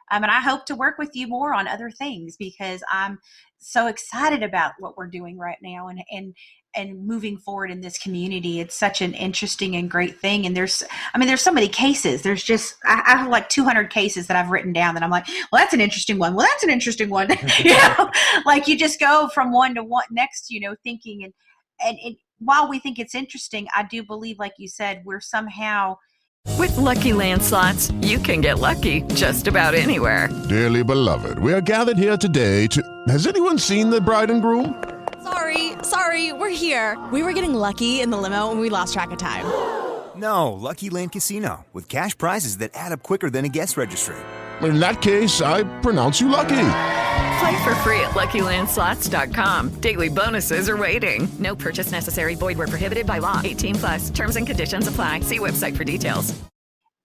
and I hope to work with you more on other things, because I'm so excited about what we're doing right now, and moving forward in this community. It's such an interesting and great thing. And there's so many cases. There's just, I have like 200 cases that I've written down that I'm like, well, that's an interesting one. Well, that's an interesting one. Like you just go from one to one next, thinking, and while we think it's interesting, I do believe, like you said, we're somehow. With Lucky Land Slots, you can get lucky just about anywhere. Dearly beloved, we are gathered here today to... Has anyone seen the bride and groom? Sorry, we're here. We were getting lucky in the limo and we lost track of time. No, Lucky Land Casino, with cash prizes that add up quicker than a guest registry. In that case, I pronounce you lucky. Play for free at LuckyLandSlots.com. Daily bonuses are waiting. No purchase necessary. Void where prohibited by law. 18+. Terms and conditions apply. See website for details.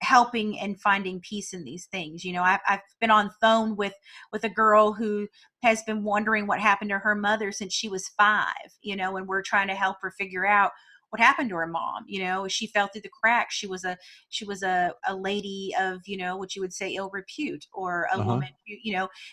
Helping and finding peace in these things. I've been on phone with a girl who has been wondering what happened to her mother since she was 5, and we're trying to help her figure out what happened to her mom. She fell through the cracks. She was a lady of, what you would say ill repute, or a woman,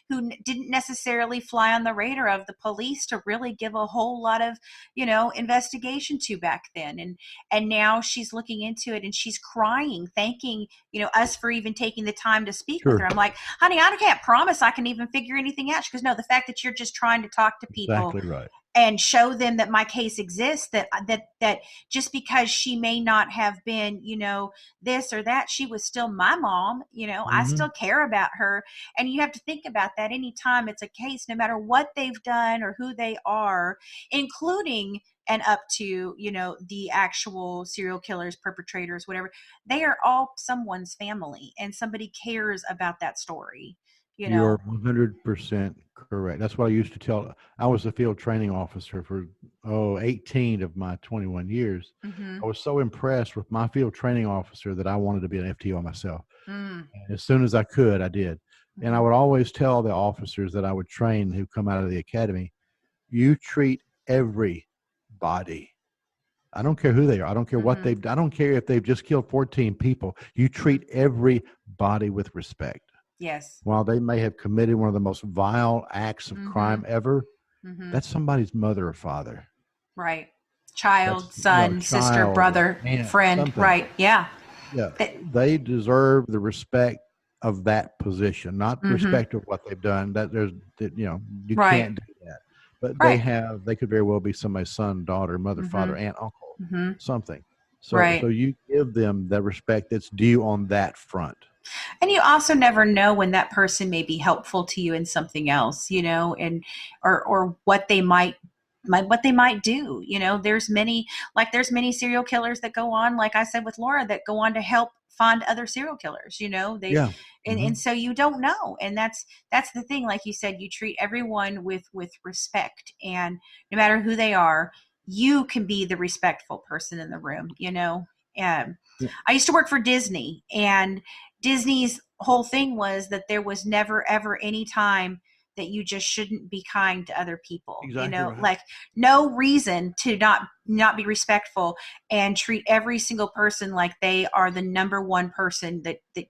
who didn't necessarily fly on the radar of the police to really give a whole lot of, investigation to back then. And now she's looking into it, and she's crying, thanking, us for even taking the time to speak with her. I'm like, honey, I can't promise I can even figure anything out. She goes, no, the fact that you're just trying to talk to people. Exactly right. And show them that my case exists, that just because she may not have been, this or that, she was still my mom, I still care about her. And you have to think about that anytime it's a case, no matter what they've done or who they are, including and up to, the actual serial killers, perpetrators, whatever. They are all someone's family, and somebody cares about that story. You're 100% correct. That's what I used to tell. I was a field training officer for 18 of my 21 years. I was so impressed with my field training officer that I wanted to be an FTO myself. And as soon as I could, I did. And I would always tell the officers that I would train who come out of the academy, you treat everybody. I don't care who they are. I don't care what they've done. I don't care if they've just killed 14 people. You treat everybody with respect. Yes. While they may have committed one of the most vile acts of crime ever, that's somebody's mother or father. Right. Child, son, sister, brother, friend. Something. Right. Yeah. Yeah. They deserve the respect of that position, not the respect of what they've done. You can't do that. But they could very well be somebody's son, daughter, mother, father, aunt, uncle, something. So you give them the respect that's due on that front. And you also never know when that person may be helpful to you in something else, and or what they might do. There's many serial killers that go on, like I said with Laura, that go on to help find other serial killers. And so you don't know, and that's the thing. Like you said, you treat everyone with respect, and no matter who they are, you can be the respectful person in the room. I used to work for Disney, and Disney's whole thing was that there was never, ever any time that you just shouldn't be kind to other people. Exactly right. Like no reason to not be respectful and treat every single person like they are the number one person that they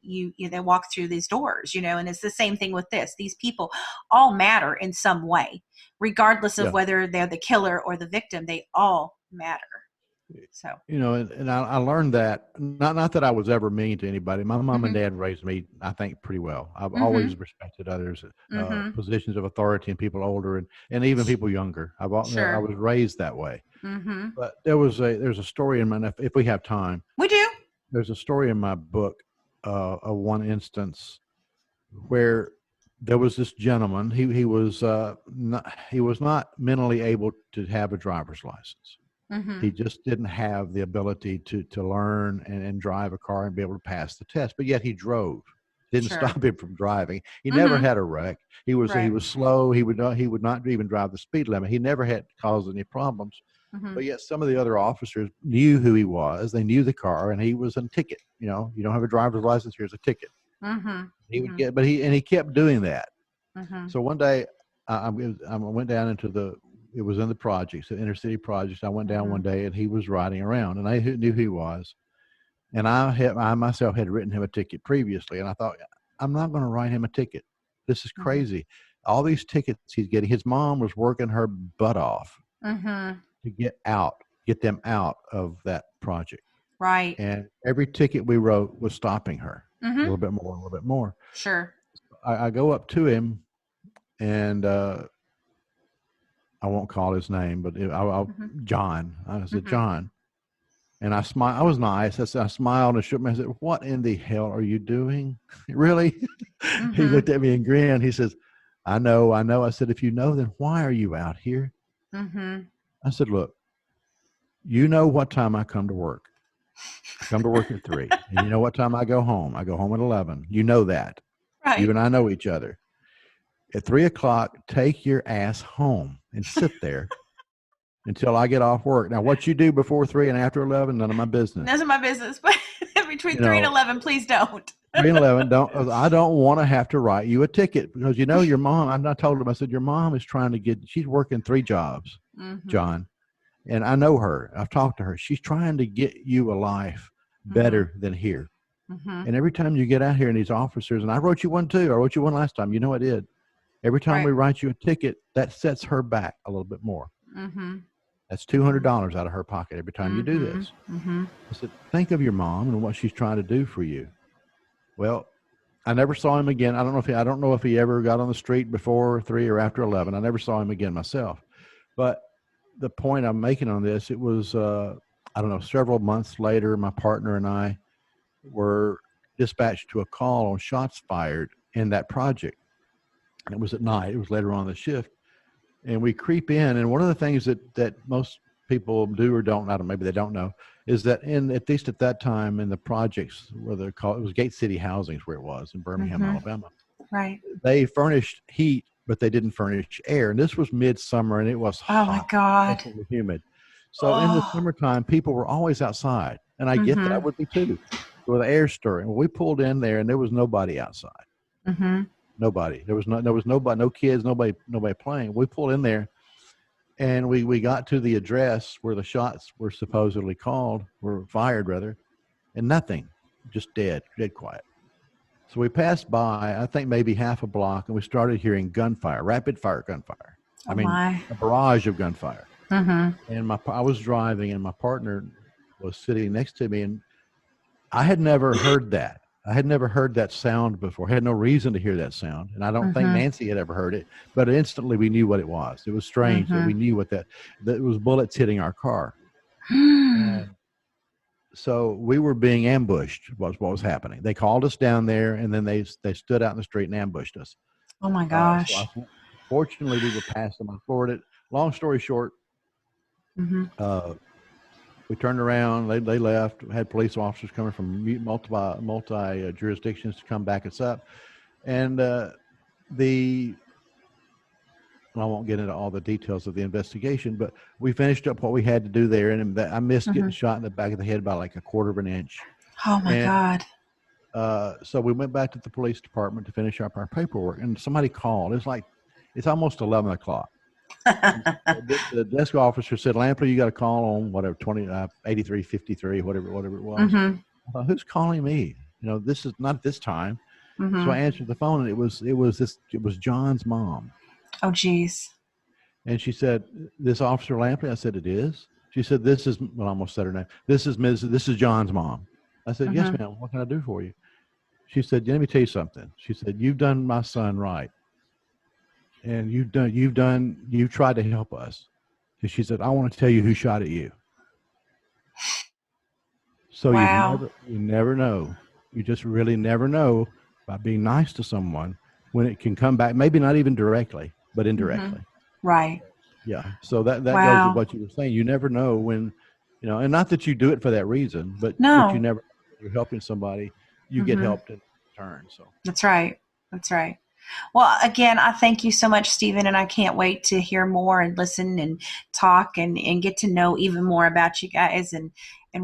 walk through these doors, and it's the same thing with this. These people all matter in some way, regardless of whether they're the killer or the victim. They all matter. So and I learned that not that I was ever mean to anybody. My mom and dad raised me, I think, pretty well. I've always respected others, positions of authority, and people older and even people younger. I was raised that way. But there's a story in my, if we have time, we do. There's a story in my book of one instance where there was this gentleman. He was not mentally able to have a driver's license. He just didn't have the ability to learn and drive a car and be able to pass the test. But yet he drove. Didn't stop him from driving. He never had a wreck. He was slow. He would not even drive the speed limit. He never had caused any problems. But yet some of the other officers knew who he was. They knew the car, and he was on ticket. You don't have a driver's license. Here's a ticket. He would get, but he kept doing that. Mm-hmm. So one day, I went down into it was in the projects, the inner city projects. I went down one day, and he was riding around, and I knew who he was. And I myself had written him a ticket previously, and I thought, I'm not going to write him a ticket. This is crazy. All these tickets he's getting. His mom was working her butt off to get them out of that project. Right. And every ticket we wrote was stopping her a little bit more, a little bit more. Sure. I go up to him, and I won't call his name, but John. I said, John. And I smiled. I was nice. I smiled and shook my head. I said, what in the hell are you doing? Really? He looked at me and grinned. He says, I know. I said, if you know, then why are you out here? I said, look, you know what time I come to work. I come to work at 3. And you know what time I go home. I go home at 11. You know that. Right. You and I know each other. At 3 o'clock, take your ass home and sit there until I get off work. Now, what you do before 3 and after 11, none of my business. None of my business. But between 3 and 11, please don't. 3 and 11, I don't want to have to write you a ticket because, your mom, I told him, I said, your mom is she's working 3 jobs, John. And I know her. I've talked to her. She's trying to get you a life better than here. And every time you get out here and these officers, and I wrote you one too. I wrote you one last time. You know I did. Every time we write you a ticket, that sets her back a little bit more. That's $200 out of her pocket every time you do this. I said, think of your mom and what she's trying to do for you. Well, I never saw him again. I don't know if he ever got on the street before 3 or after 11. I never saw him again myself. But the point I'm making on this, it was, several months later, my partner and I were dispatched to a call on shots fired in that project. And it was at night. It was later on in the shift. And we creep in. And one of the things that most people do or don't, maybe they don't know, is that at least at that time in the projects, where they're called, it was Gate City Housings where it was in Birmingham, Alabama. Right. They furnished heat, but they didn't furnish air. And this was midsummer, and it was hot. Oh my God. And humid. So in the summertime, people were always outside. And I get that. I would be too. With the air stirring. Well, we pulled in there, and there was nobody outside. Nobody. There was nobody, no kids, nobody playing. We pulled in there, and we got to the address where the shots were supposedly fired rather, and nothing, just dead quiet. So we passed by, I think maybe half a block, and we started hearing gunfire, rapid fire gunfire. A barrage of gunfire. And I was driving, and my partner was sitting next to me, and I had never heard that. I had never heard that sound before. I had no reason to hear that sound. And I don't think Nancy had ever heard it, but instantly we knew what it was. It was strange that we knew that it was bullets hitting our car. And so we were being ambushed was what was happening. They called us down there, and then they stood out in the street and ambushed us. Oh my gosh. Fortunately, we were past them. I forwarded it. Long story short, we turned around. They left. We had police officers coming from multi jurisdictions to come back us up, and I won't get into all the details of the investigation, but we finished up what we had to do there, and I missed getting shot in the back of the head by like a quarter of an inch. Oh my God! So we went back to the police department to finish up our paperwork, and somebody called. It's almost 11 o'clock. The desk officer said, Lampley, you got a call on whatever 8353, whatever it was. I thought, who's calling me? This is not at this time. So I answered the phone, and it was John's mom. Oh geez. And she said, this Officer Lampley? I said, it is. She said, I almost said her name. This is John's mom. I said, yes, ma'am. What can I do for you? She said, let me tell you something. She said, you've done my son right. And you've tried to help us. And she said, I want to tell you who shot at you. So you never know. You just really never know by being nice to someone when it can come back, maybe not even directly, but indirectly. Right. Yeah. So that goes with what you were saying. You never know when, and not that you do it for that reason, but you never, you're helping somebody, you get helped in return. So That's right. Well, again, I thank you so much, Stephen, and I can't wait to hear more and listen and talk and get to know even more about you guys and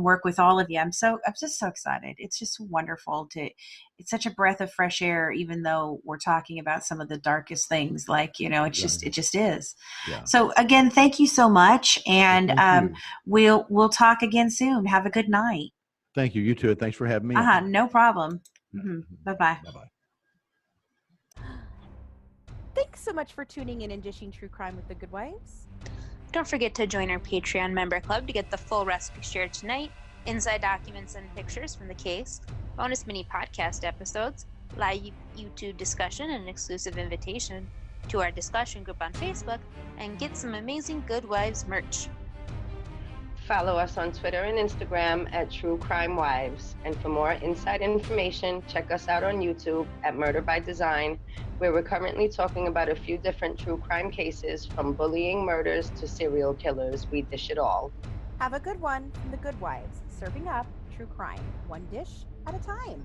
work with all of you. I'm just so excited. It's just wonderful it's such a breath of fresh air, even though we're talking about some of the darkest things, like, it just is. Yeah. So again, thank you so much. And we'll talk again soon. Have a good night. Thank you. You too. Thanks for having me. No problem. Mm-hmm. Bye-bye. Bye-bye. Thanks so much for tuning in and dishing true crime with the Good Wives. Don't forget to join our Patreon member club to get the full recipe shared tonight, inside documents and pictures from the case, bonus mini podcast episodes, live YouTube discussion, and an exclusive invitation to our discussion group on Facebook, and get some amazing Good Wives merch. Follow us on Twitter and Instagram at True Crime Wives. And for more inside information, check us out on YouTube at Murder by Design, where we're currently talking about a few different true crime cases, from bullying murders to serial killers. We dish it all. Have a good one from the Good Wives, serving up true crime, one dish at a time.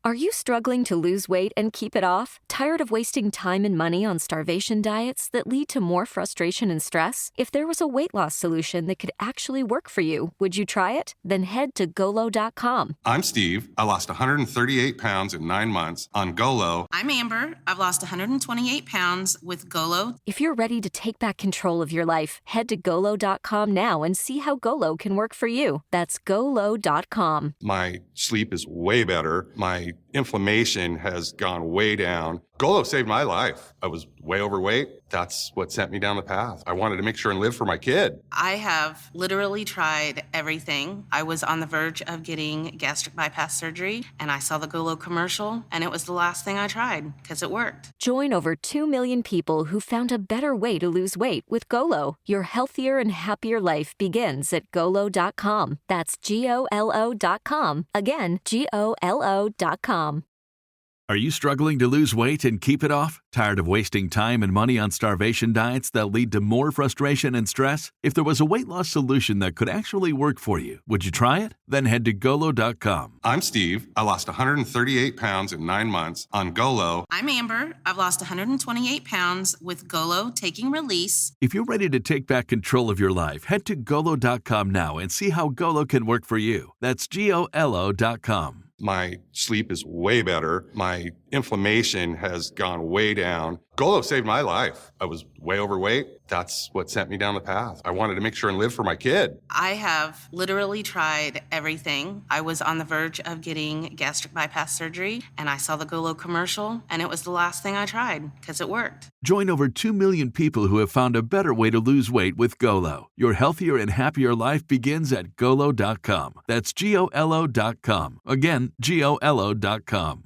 Are you struggling to lose weight and keep it off? Tired of wasting time and money on starvation diets that lead to more frustration and stress? If there was a weight loss solution that could actually work for you, would you try it? Then head to Golo.com. I'm Steve. I lost 138 pounds in 9 months on Golo. I'm Amber. I've lost 128 pounds with Golo. If you're ready to take back control of your life, head to Golo.com now and see how Golo can work for you. That's Golo.com. My sleep is way better. My inflammation has gone way down. Golo saved my life. I was way overweight. That's what sent me down the path. I wanted to make sure and live for my kid. I have literally tried everything. I was on the verge of getting gastric bypass surgery, and I saw the Golo commercial, and it was the last thing I tried because it worked. Join over 2 million people who found a better way to lose weight with Golo. Your healthier and happier life begins at Golo.com. That's Golo.com. Again, Golo.com. Are you struggling to lose weight and keep it off? Tired of wasting time and money on starvation diets that lead to more frustration and stress? If there was a weight loss solution that could actually work for you, would you try it? Then head to Golo.com. I'm Steve. I lost 138 pounds in 9 months on Golo. I'm Amber. I've lost 128 pounds with Golo taking release. If you're ready to take back control of your life, head to Golo.com now and see how Golo can work for you. That's Golo.com. My sleep is way better. My inflammation has gone way down. Golo saved my life. I was way overweight. That's what sent me down the path. I wanted to make sure and live for my kid. I have literally tried everything. I was on the verge of getting gastric bypass surgery, and I saw the Golo commercial, and it was the last thing I tried because it worked. Join over 2 million people who have found a better way to lose weight with Golo. Your healthier and happier life begins at Golo.com. That's Golo.com. Again, Golo.com.